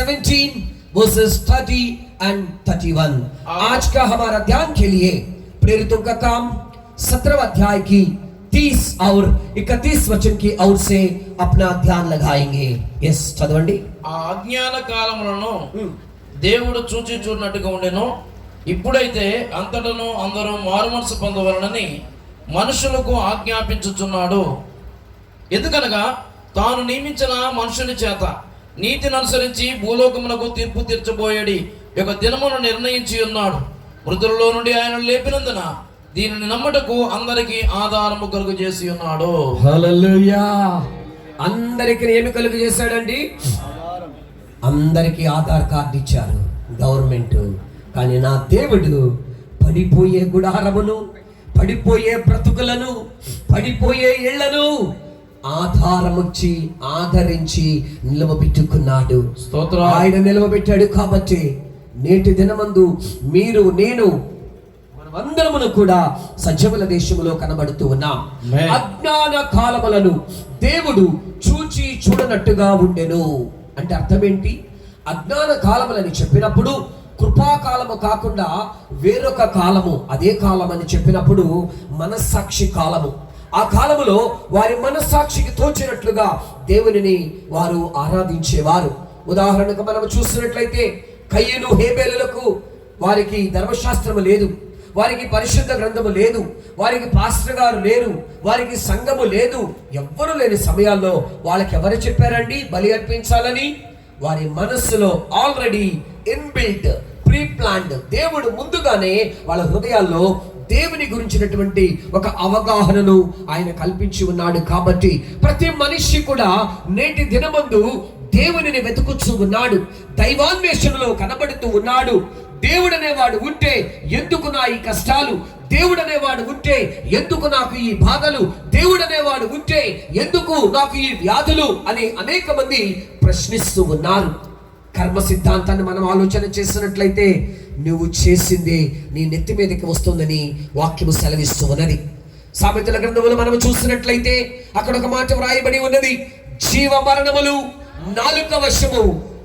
17 verses 30 and 31. आज का हमारा ध्यान के लिए प्रेरितों का काम 17 अध्याय की 30 और 31 वचन की ओर से अपना ध्यान लगाएंगे. यस, చదవండి. ఆ అజ్ఞాన కాలములను దేవుడు చూచి చూడనట్టుగా ఉండెను. ఇప్పుడైతే అంతటను అందరూ మారుమనసు పొందవలనని మనుషులకు ఆజ్ఞాపించుచున్నాడు. ఎందుకనగా తాను నియమించిన మనుషుని చేత నీతిని అనుసరించి భూలోకమునకు తీర్పు తీర్చబోయేడి యొక్క దినమును నిర్ణయించి ఉన్నాడు. మృతులలో నుండి ఆయన లేపినందున దీనిని నమ్మటకు అందరికి ఆధారము కలుగు చేసి ఉన్నాడు. హల్లెలూయా. అందరికి ఏమి కలుగు చేశాడండి? అందరికి ఆధార్ కార్డు ఇచ్చారు గవర్నమెంట్. కానీ నా దేవుడు పడిపోయే గుడారమును, పడిపోయే బ్రతుకులను, పడిపోయే ఇళ్లను ఆధారముచ్చి ఆదరించి నిలవబెట్టుకున్నాడు. స్తోత్రం. ఆయన నిలవబెట్టాడు కాబట్టి నేటి దినమందు మీరు, నేను, మనమందరమును కూడా సజీవుల దేశములో కనబడుతూ ఉన్నాం. అజ్ఞాన కాలములను దేవుడు చూచి చూడనట్టుగా ఉండెను అంటే అర్థం ఏంటి? అజ్ఞాన కాలములని చెప్పినప్పుడు కృపాకాలము కాకుండా వేరొక కాలము, అదే కాలం అని చెప్పినప్పుడు మనస్సాక్షి కాలము. ఆ కాలములో వారి మనస్సాక్షికి తోచినట్లుగా దేవునిని వారు ఆరాధించేవారు. ఉదాహరణకు మనం చూసినట్లయితే కయ్యను హేబేలులకు వారికి ధర్మశాస్త్రము లేదు, వారికి పరిశుద్ధ గ్రంథము లేదు, వారికి పాస్టర్ గారు లేరు, వారికి సంఘము లేదు. ఎవ్వరూ లేని సమయాల్లో వాళ్ళకి ఎవరు చెప్పారండి బలి అర్పించాలని? వారి మనస్సులో ఆల్రెడీ ఇన్బిల్ట్, ప్రీ ప్లాన్డ్, దేవుడు ముందుగానే వాళ్ళ హృదయాల్లో దేవుని గురించినటువంటి ఒక అవగాహనను ఆయన కల్పించి ఉన్నాడు. కాబట్టి ప్రతి మనిషి కూడా నేటి దినమందు దేవునిని వెతుకుతూ ఉన్నాడు, దైవాన్వేషణలో కనబడుతూ ఉన్నాడు. దేవుడనేవాడు ఉంటే ఎందుకు నా ఈ కష్టాలు? దేవుడనేవాడు ఉంటే ఎందుకు నాకు ఈ బాధలు? దేవుడనేవాడు ఉంటే ఎందుకు నాకు ఈ వ్యాధులు అని అనేక మంది ప్రశ్నిస్తూ ఉన్నారు. కర్మ సిద్ధాంతాన్ని మనం ఆలోచన చేసినట్లయితే నువ్వు చేసిందే నీ నెత్తి మీదకి వస్తుందని వాక్యము సెలవిస్తూ ఉన్నది. సామెతల గ్రంథములు మనం చూసినట్లయితే అక్కడ ఒక మాట వ్రాయబడి ఉన్నది, జీవ మరణములు నాలుక వశము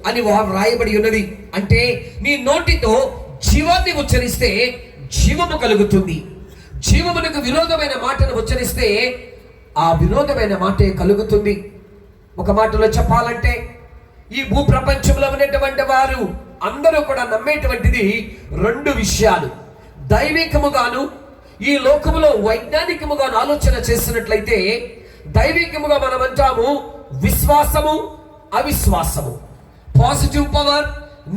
అని వ్రాయబడి ఉన్నది. అంటే నీ నోటితో జీవాన్ని ఉచ్చరిస్తే జీవము కలుగుతుంది, జీవమునకు విరోధమైన మాటను ఉచ్చరిస్తే ఆ విరోధమైన మాటే కలుగుతుంది. ఒక మాటలో చెప్పాలంటే ఈ భూ ప్రపంచంలో ఉన్నటువంటి వారు అందరూ కూడా నమ్మేటువంటిది రెండు విషయాలు. దైవికముగాను ఈ లోకములో వైజ్ఞానికముగాను ఆలోచన చేసినట్లయితే దైవికముగా మనం అంటాము విశ్వాసము, అవిశ్వాసము, పాజిటివ్ పవర్,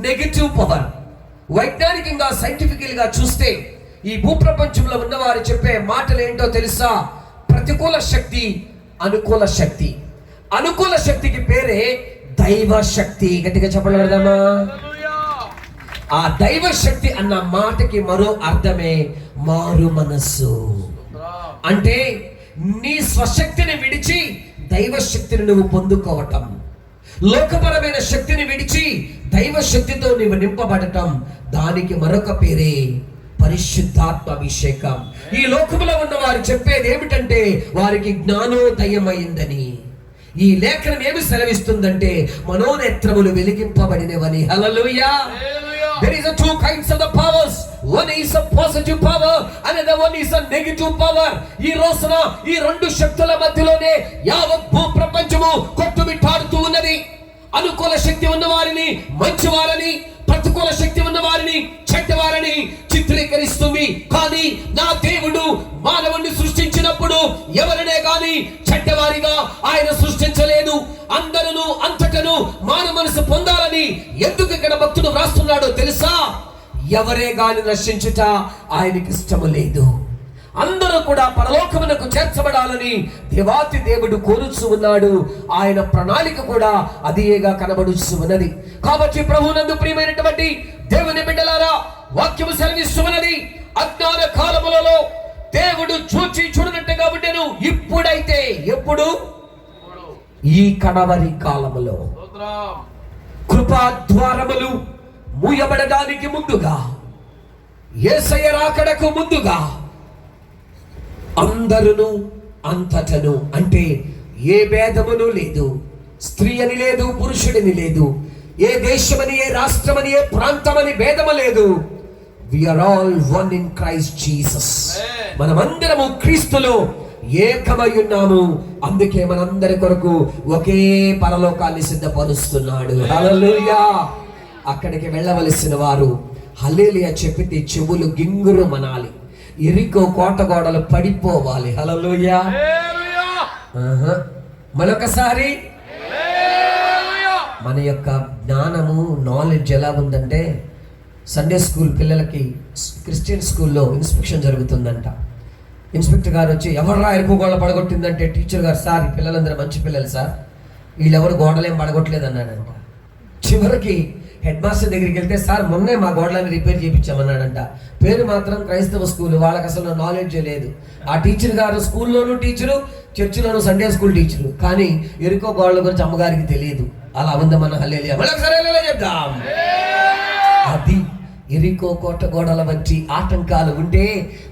నెగటివ్ పవర్. వైజ్ఞానికంగా సైంటిఫికల్ గా చూస్తే ఈ భూప్రపంచంలో ఉన్నవారు చెప్పే మాటలు ఏంటో తెలుసా? ప్రతికూల శక్తి, అనుకూల శక్తి. అనుకూల శక్తికి పేరే దైవ శక్తి. గట్టిగా చెప్పగలదామా? ఆ దైవ శక్తి అన్న మాటకి మరో అర్థమే మారు మనస్సు. అంటే నీ స్వశక్తిని విడిచి దైవ శక్తిని నువ్వు పొందుకోవటం, లోకపరమైన శక్తిని విడిచి దైవ శక్తితో నువ్వు నింపబడటం, దానికి మరొక పేరే పరిశుద్ధాత్మ అభిషేకం. ఈ లోకములో ఉన్న వారు చెప్పేది ఏమిటంటే వారికి జ్ఞానోదయమైందని. ఈ లేఖనం ఏమి సెలవిస్తుందంటే మనోనేత్రములు వెలిగింపబడినవని. హల్లెలూయా. There is a two kinds of the powers. One is a positive power, another one is a negative power. ఈ రోజున ఈ రెండు శక్తుల మధ్యలోనే యావత్ భూ ప్రపంచము కొట్టుమిట్టాడుతూ ఉన్నది. అనుకూల శక్తి ఉన్న వారిని మంచివారని, ప్రతికూల శక్తి ఉన్న వారిని చెడ్డవారని చిత్రీకరిస్తుంది. కానీ నా దేవుడు మానవుణ్ణి సృష్టించినప్పుడు ఎవరినే కానీ చెడ్డవారిగా ఆయన సృష్టించలేదు. అందరూ అంతటను మానవ మనసు పొందాలని ఎందుకు ఇక్కడ భక్తుడు వ్రాస్తున్నాడో తెలుసా? ఎవరే గాని నశించుట ఆయనకి ఇష్టము లేదు, అందరూ కూడా పరలోకమునకు చేర్చబడాలని దేవాతి దేవుడు కోరుచు ఉన్నాడు. ఆయన ప్రణాళిక కూడా అదేగా కనబడుచు ఉన్నది. కాబట్టి ప్రభువునందు ప్రియమైనటువంటి దేవుని బిడ్డలారా, వాక్యము సెలవిస్తూ ఉన్నది, అజ్ఞాన కాలములలో దేవుడు చూచి చూడనట్టుగా ఉండెను. ఇప్పుడైతే, ఎప్పుడు? ఈ కడవరి కాలములో కృపా ద్వారములు మూయబడడానికి ముందుగా, యేసయ్య రాకడకు ముందుగా అందరును అంతటను, అంటే ఏ భేదమును లేదు, స్త్రీ అని లేదు, పురుషుడిని లేదు, ఏ దేశమని, ఏ రాష్ట్రమని, ఏ ప్రాంతమని భేదము లేదు. We are all one in Christ Jesus. మనమందరము క్రీస్తులో ఏకమై ఉన్నాము. అందుకే మనందరి కొరకు ఒకే పరలోకాన్ని సిద్ధపరుస్తున్నాడు. హల్లెలూయా. అక్కడికి వెళ్ళవలసిన వారు హల్లెలూయా చెప్పితే చెవులు గింగురు మనాలి, ఎరికో కోట గోడలు పడిపోవాలి. హల్లెలూయా. మరొకసారి మన యొక్క జ్ఞానము, నాలెడ్జ్ ఎలా ఉందంటే, సండే స్కూల్ పిల్లలకి క్రిస్టియన్ స్కూల్లో ఇన్స్పెక్షన్ జరుగుతుందంట. ఇన్స్పెక్టర్ గారు వచ్చి ఎవర్రా ఎరుపు గోడలు పడగొట్టిందంటే టీచర్ గారు, సార్ ఈ పిల్లలందరూ మంచి పిల్లలు సార్, వీళ్ళెవరు గోడలేం పడగొట్టలేదు అన్నాడంట. చివరికి హెడ్ మాస్టర్ దగ్గరికి వెళ్తే, సార్ మొన్నే మా గోడలని రిపేర్ చేయించామన్నాడంట. పేరు మాత్రం క్రైస్తవ స్కూల్, వాళ్ళకి అసలు నాలెడ్జ్ లేదు. ఆ టీచర్ గారు స్కూల్లోనూ టీచరు, చర్చిలోనూ సండే స్కూల్ టీచరు, కానీ ఎరుకో గోడల గురించి అమ్మగారికి తెలియదు. అలా ఉందమ్మన్న హల్లెలూయా. మళ్ళొకసారి హల్లెలూయా చెప్దాం. అది ఎరికో కోట గోడల వంటి ఆటంకాలు ఉంటే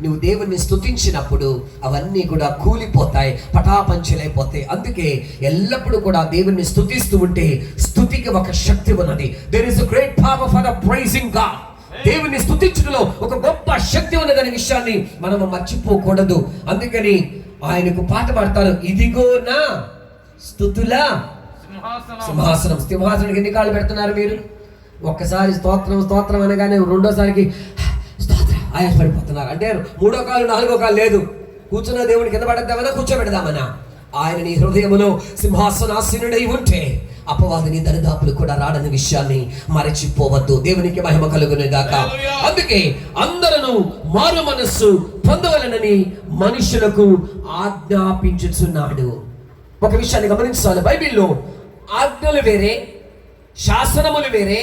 నువ్వు దేవుణ్ణి స్తుతించినప్పుడు అవన్నీ కూడా కూలిపోతాయి, పటాపంచలైపోతాయి. అందుకే ఎల్లప్పుడూ కూడా దేవుణ్ణి స్తుతిస్తూ ఉంటే స్తుతికి ఒక శక్తి ఉన్నది. There is a great power for praising God. దేవుణ్ణి స్తుతించడంలో ఒక గొప్ప శక్తి ఉన్నదనే విషయాన్ని మనం మర్చిపోకూడదు. అందుకని ఆయనకు పాట పాడతారు, ఇదిగో నా స్తుతుల సింహాసనం. సింహాసనానికి ఎన్ని కాళ్ళు పెడుతున్నారు మీరు? ఒక్కసారి స్తోత్రం స్తోత్రం అనగానే రెండోసారికి స్తోత్రం ఆయాసపడిపోతున్నారు. అంటే మూడో కాలు నాలుగో కాలు లేదు. కూర్చున్న దేవుడిని కింద పడద్దామన్నా కూర్చోబెడదామన్నా? ఆయన నీ హృదయములో సింహాసనాసీనుడై ఉంటే అపవాదిని దరిదాపులు కూడా రాడని విషయాన్ని మరచిపోవద్దు. దేవునికి మహిమ కలుగును గాక. అందుకే అందరూ మారు మనస్సు పొందవలనని మనుషులకు ఆజ్ఞాపించుచున్నాడు. ఒక విషయాన్ని గమనించాలి. బైబిల్లో ఆజ్ఞలు వేరే, శాసనములు వేరే,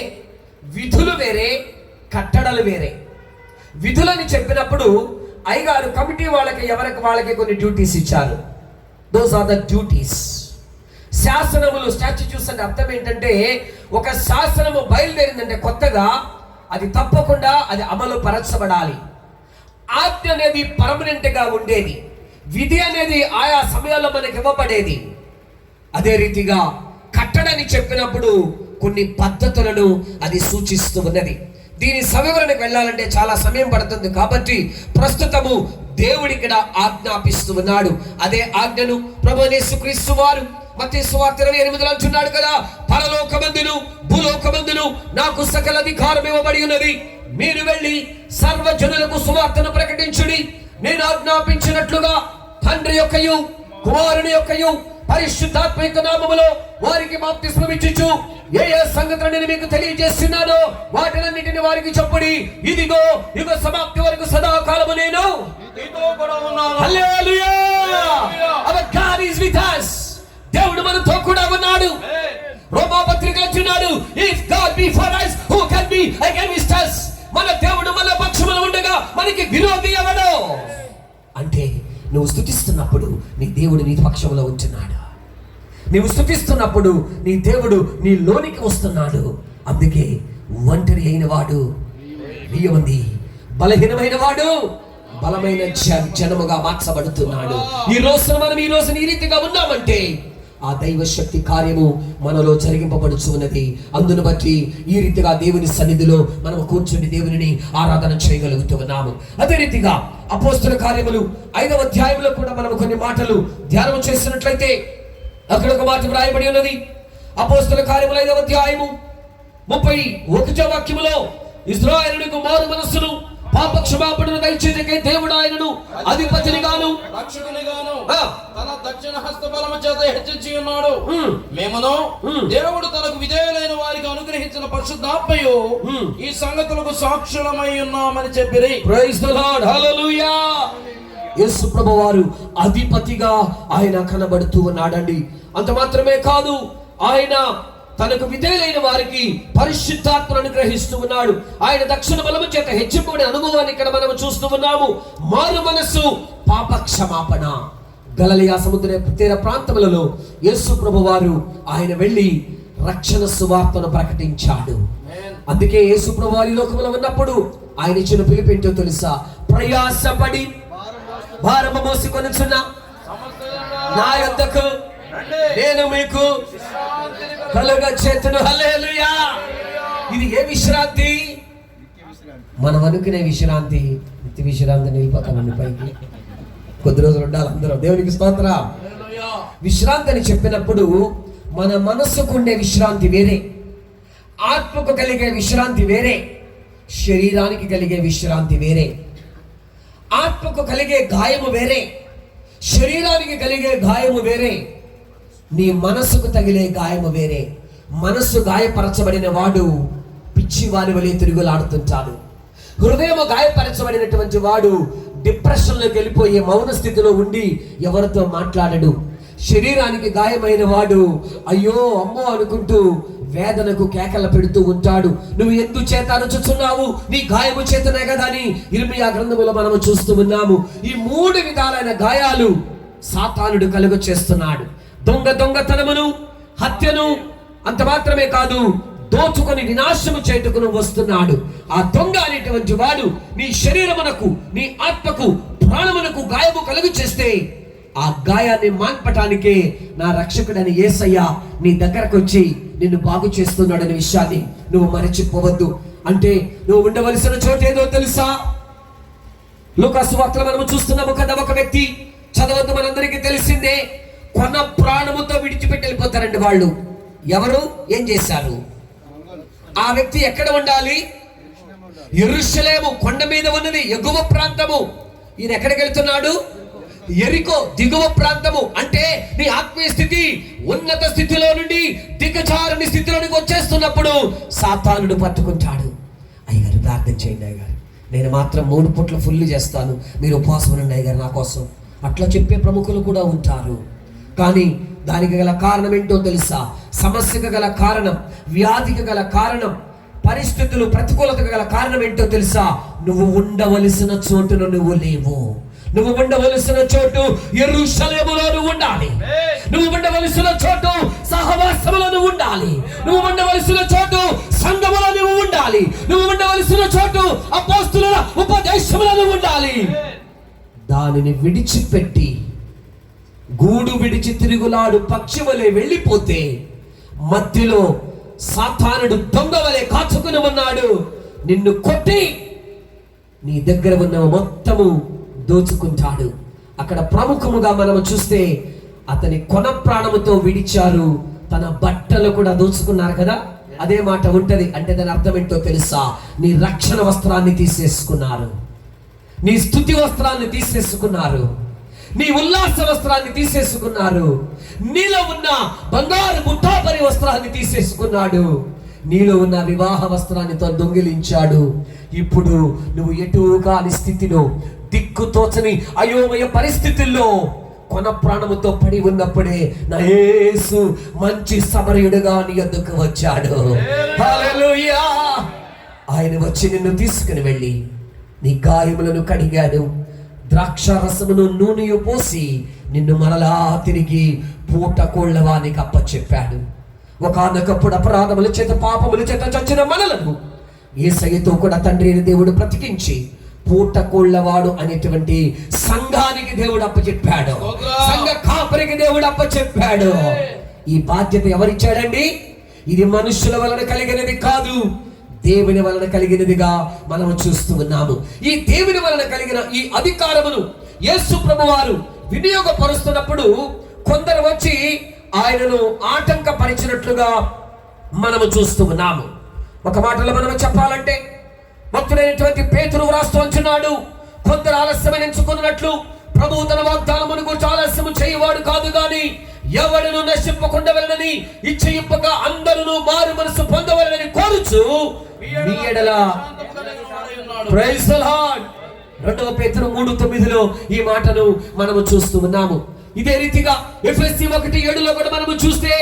విధులు వేరే, కట్టడలు వేరే. విధులని చెప్పినప్పుడు అయ్యగారు కమిటీ వాళ్ళకి ఎవరికి వాళ్ళకి కొన్ని డ్యూటీస్ ఇచ్చారు. Those are the duties. శాసనములు, స్టాట్యూట్స్ అంటే అర్థం ఏంటంటే, ఒక శాసనము బయలుదేరిందంటే కొత్తగా అది తప్పకుండా అది అమలు పరచబడాలి. ఆజ్ఞ అనేది పర్మనెంట్ గా ఉండేది, విధి అనేది ఆయా సమయాల్లో మనకి ఇవ్వబడేది. అదే రీతిగా కట్టడని చెప్పినప్పుడు కొన్ని పద్ధతులను అది సూచిస్తూ ఉన్నది. దీని సవివరణకు వెళ్ళాలంటే చాలా సమయం పడుతుంది. కాబట్టి ప్రస్తుతము దేవుడు ఇక్కడ ఆజ్ఞాపిస్తూ ఉన్నాడు. అదే ఆజ్ఞను ప్రభువైన యేసుక్రీస్తు వారు మత్తయి సువార్త 28 అంటున్నాడు కదా, పరలోకమందును భూలోకమందును నాకు సకల అధికారం ఇవ్వబడి ఉన్నది. మీరు వెళ్ళి సర్వజనులకు సువార్తను ప్రకటించుడి. నేను ఆజ్ఞాపించినట్లుగా తండ్రి యొక్కయు కుమారుని యొక్కయు పరిశుద్ధాత్మ యొక్క నామములో వారికి బాప్తిస్మం ఇచ్చుచు ఏ ఏ సంగతులను మీకు తెలియజేస్తున్నానో వాటినన్నిటిని వారికి చెప్పుడి. ఇదిగో యుగ సమాప్తి వరకు సదాకాలము నేను మీతో కూడా ఉన్నాను. Hallelujah. Our God is with us. దేవుడు మనతో కూడా ఉన్నాడు. రోమా పత్రిక అంటున్నాడు, if God be for us, who can be against us? మన దేవుడు మన పక్షమున ఉండగా మనకి విరోధి ఎవడు? అంటే నువ్వు స్తుతిస్తున్నప్పుడు నీ దేవుడు నీ పక్షంలో ఉంటున్నాడు. నీవు స్తుతిస్తున్నప్పుడు నీ దేవుడు నీ లోనికి వస్తున్నాడు. అందుకే ఒంటరి అయిన వాడు వియ్యమంది, బలహీనమైన వాడు బలమైన జనముగా మార్చబడుతున్నాడు. ఈ రోజున ఈ రీతిగా ఉన్నామంటే ఆ దైవ శక్తి కార్యము మనలో జరిగింపబడుచు ఉన్నది. అందును బట్టి ఈ రీతిగా దేవుని సన్నిధిలో మనం కూర్చుని దేవుని ఆరాధన చేయగలుగుతూ ఉన్నాము. అదే రీతిగా అపోస్తల కార్యములు 5వ అధ్యాయంలో కూడా మనం కొన్ని మాటలు ధ్యానం చేసినట్లయితే అక్కడ ఒక మాట వ్రాయబడి ఉన్నది. అపోస్తల కార్యములు 5వ అధ్యాయము 31వ వాక్యములో, ఇశ్రాయేలునకు మారు మనస్సును పాప క్షమాపణను దయచేయకై దేవుడు ఆయనను అధిపతినిగాను రక్షకునిగాను తన దక్షిణ హస్త బలము చేత హెచ్చించి ఉన్నాడు. మేమును దేవుడు తనకు విధేయులైన వారికి అనుగ్రహించిన పరిశుద్ధాత్మయు ఈ సంగతులకు సాక్షులమై ఉన్నామని చెప్పిరి. Praise the Lord. హల్లెలూయా. యేసు ప్రభువారు అధిపతిగా ఆయన కనబడుతూ ఉన్నాడండి. అంత మాత్రమే కాదు, ఆయన తనకు విధేయులైన వారికి పరిశుద్ధాత్మను అనుగ్రహిస్తూ ఉన్నాడు. ఆయన దక్షిణ బలము చేత హెచ్చింపబడే అనుభవాన్ని ఇక్కడ మనం చూస్తూ ఉన్నాము. మారు మనస్సు, పాప క్షమాపణ. గలిలయ సముద్ర తీర ప్రాంతములలో యేసు ప్రభువారు ఆయన వెళ్ళి రక్షణ సువార్తను ప్రకటించాడు. అందుకే యేసు ప్రభువారి లోకములో ఉన్నప్పుడు ఆయన ఇచ్చిన పిలుపేంటో తెలుసా? ప్రయాసపడి భారము మోసుకొనుచున్న నా యొద్దకు నేను మీకు కలుగ చేతును. హల్లెలూయా. ఇది ఏ విశ్రాంతి? మనం అనుకునే విశ్రాంతి. నిత్య విశ్రాంతి నిలిపోతామండి పైకి. కొద్ది రోజులు ఉండాలి అందరూ. దేవునికి స్తోత్రం. విశ్రాంతి అని చెప్పినప్పుడు మన మనస్సుకు ఉండే విశ్రాంతి వేరే, ఆత్మకు కలిగే విశ్రాంతి వేరే, శరీరానికి కలిగే విశ్రాంతి వేరే. ఆత్మకు కలిగే గాయము వేరే, శరీరానికి కలిగే గాయము వేరే, నీ మనసుకు తగిలే గాయము వేరే. మనస్సు గాయపరచబడిన వాడు పిచ్చివాని వలె తిరుగులాడుతుంటాడు. హృదయము గాయపరచబడినటువంటి వాడు డిప్రెషన్లోకి వెళ్ళిపోయే మౌన స్థితిలో ఉండి ఎవరితో మాట్లాడడు. శరీరానికి గాయమైన వాడు అయ్యో అమ్మో అనుకుంటూ వేదనకు కేకలు పెడుతూ ఉంటాడు. నువ్వు ఎందుచేత అరుచుచున్నావు? నీ గాయము చేతనే కదా అని ఇర్మియా గ్రంథములో మనము చూస్తూ ఉన్నాము. ఈ 3 విధాలైన గాయాలు సాతానుడు కలుగ చేస్తున్నాడు. దొంగతనమును, హత్యను, అంత మాత్రమే కాదు, దోచుకొని వినాశము చేయుటకును వస్తున్నాడు. ఆ దొంగ అనేటువంటి వాడు నీ శరీరమునకు, నీ ఆత్మకు, ప్రాణమునకు గాయము కలుగు చేస్తే ఆ గాయాన్ని మాన్పటానికే నా రక్షకుడని యేసయ్య నీ దగ్గరకు వచ్చి నిన్ను బాగు చేస్తున్నాడనే విషయాన్ని నువ్వు మరచిపోవద్దు. అంటే నువ్వు ఉండవలసిన చోటు ఏదో తెలుసా? లూకాసు వార్తలో మనము చూస్తున్నాము కదా, ఒక వ్యక్తి, చదవద్దు మనందరికీ తెలిసిందే, కొన ప్రాణముతో విడిచిపెట్టి వెళ్ళిపోతారండి వాళ్ళు. ఎవరు? ఏం చేశారు? ఆ వ్యక్తి ఎక్కడ ఉండాలి? యెరూషలేము కొండ మీద ఉన్నది ఎగువ ప్రాంతము. ఈయన ఎక్కడికి వెళ్తున్నాడు? యెరికో దిగువ ప్రాంతము. అంటే నీ ఆత్మీయ స్థితి ఉన్నత స్థితిలో నుండి దిగజారుని స్థితిలోనికి వచ్చేస్తున్నప్పుడు సాతానుడు పట్టుకుంటాడు. అయ్యగారు ప్రార్థన చేయండి అయ్యగారు, నేను మాత్రం 3 పూట్ల ఫుల్ చేస్తాను, మీరు ఉపవాసం ఉండండి అయ్యగారు నా కోసం. అట్లా చెప్పే ప్రముఖులు కూడా ఉంటారు. కానీ దానికి గల కారణం ఏంటో తెలుసా? సమస్యకు గల కారణం, వ్యాధికి గల కారణం, పరిస్థితులు ప్రతికూలతకు గల కారణం ఏంటో తెలుసా? నువ్వు ఉండవలసిన చోటును నువ్వు లేవు. నువ్వు ఉండవలసిన చోటు యెరూషలేములో నువ్వు ఉండాలి. నువ్వు ఉండవలసిన చోటు సహవాసములో నువ్వు ఉండాలి. నువ్వు ఉండవలసిన చోటు సంఘములో నువ్వు ఉండాలి. నువ్వు ఉండవలసిన చోటు అపోస్తలుల ఉపదేశములో నువ్వు ఉండాలి. దానిని విడిచిపెట్టి గూడు విడిచి తిరుగులాడు పక్షి వలె వెళ్ళిపోతే మధ్యలో సాతానుడు దొంగ వలె కాచుకుని ఉన్నాడు. నిన్ను కొట్టి నీ దగ్గర ఉన్న మొత్తము దోచుకుంటాడు. అక్కడ ప్రముఖముగా మనము చూస్తే అతని కొన ప్రాణముతో విడిచారు, తన బట్టలు కూడా దోచుకున్నారు కదా. అదే మాట ఉంటది. అంటే దాని అర్థం ఏంటో తెలుసా? నీ రక్షణ వస్త్రాన్ని తీసేసుకున్నారు, నీ స్తుతి వస్త్రాన్ని తీసేసుకున్నారు, నీ ఉల్లాస వస్త్రాన్ని తీసేసుకున్నారు, నీలో ఉన్న బంగారు ముఠాపరి వస్త్రాన్ని తీసేసుకున్నాడు, నీలో ఉన్న వివాహ వస్త్రాన్ని దొంగిలించాడు. ఇప్పుడు నువ్వు ఎటు కాని స్థితిలో, దిక్కు తోచని అయోమయ పరిస్థితుల్లో కొన ప్రాణముతో పడి ఉన్నప్పుడే నా యేసు మంచి సమరయుడుగా నీ యొద్దకు వచ్చాడు. హల్లెలూయా. ఆయన వచ్చి నిన్ను తీసుకుని వెళ్ళి నీ గాయములను కడిగాడు, ద్రాక్ష రసమును నూనెయు పోసి నిన్ను మరలా తిరిగి పూట కోళ్ళవానికి అప్పచెప్పాడు. ఒకానొకప్పుడు అపరాధముల చేత, పాపముల చేత చచ్చిన మనలను యేసయ్యతో కూడా తండ్రి అయిన దేవుడు బ్రతికించి పూట కోళ్ళవాడు అనేటువంటి సంఘానికి దేవుడు అప్పచెప్పాడు. సంఘ కాపరికి దేవుడు అప్పచెప్పాడు. ఈ బాధ్యత ఎవరిచ్చాడండి? ఇది మనుషుల వలన కలిగినది కాదు, దేవుని వలన కలిగినదిగా మనము చూస్తూ ఉన్నాము. ఈ దేవుని వలన కలిగిన ఈ అధికారమును యేసు ప్రభువారు వినియోగపరుస్తున్నప్పుడు కొందరు వచ్చి ఆయనను ఆటంకపరిచినట్లుగా మనము చూస్తూ ఉన్నాము. ఒక మాటలో మనము చెప్పాలంటే, భక్తుడైనటువంటి పేతురు వ్రాస్తూ ఉంటున్నాడు, కొందరు ఆలస్యమని ఎంచుకున్నట్లు ప్రభువు తన వాగ్దానమును గురించి ఆలస్యము చేయవాడు కాదు గాని ఎవడును నశింపకుండా వెళ్ళని ఇచ్చయింపక అందరూ మారు మనసు పొందవలనని కోరుచు మీ ఎడల ప్రైజ్ ది లార్డ్. 2 పేతురు 3:9 ఈ మాటను మనము చూస్తూ ఉన్నాము. ఇదే రీతిగా ఎఫెసీ 1:7 కూడా మనము చూస్తే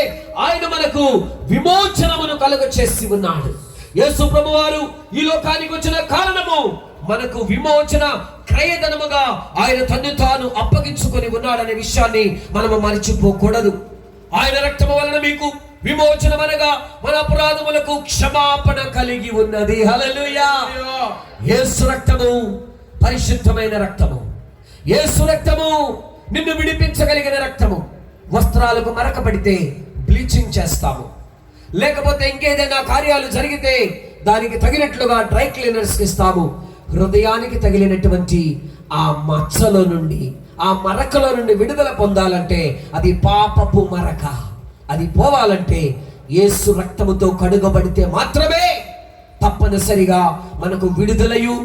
ఆయన మనకు విమోచనమును కలుగచేసి ఉన్నాడు. యేసు ప్రభువారు ఈ లోకానికి వచ్చిన కారణము మనకు విమోచన క్రయధనముగా ఆయన తన్ను తాను అప్పగించుకొని ఉన్నాడనే విషయాన్ని మనము మరిచిపోకూడదు. ఆయన రక్తము వలన మీకు విమోచనం అనగా మన అపరాధములకు క్షమాపణ కలిగి ఉన్నది. హల్లెలూయా. యేసు రక్తము పరిశుద్ధమైన రక్తము. యేసు రక్తము నిన్ను విడిపించగలిగిన రక్తము. వస్త్రాలకు మరక పడితే బ్లీచింగ్ చేస్తాము, లేకపోతే ఇంకేదైనా కార్యాలు జరిగితే దానికి తగినట్లుగా డ్రై క్లీనర్స్ ఇస్తాము. హృదయానికి తగిలినటువంటి ఆ మచ్చలో నుండి, ఆ మరకలో నుండి విడుదల పొందాలంటే అది పాపపు మరక, అది పోవాలంటే యేసు రక్తముతో కడుగబడితే మాత్రమే తప్పనిసరిగా మనకు విడుదలయు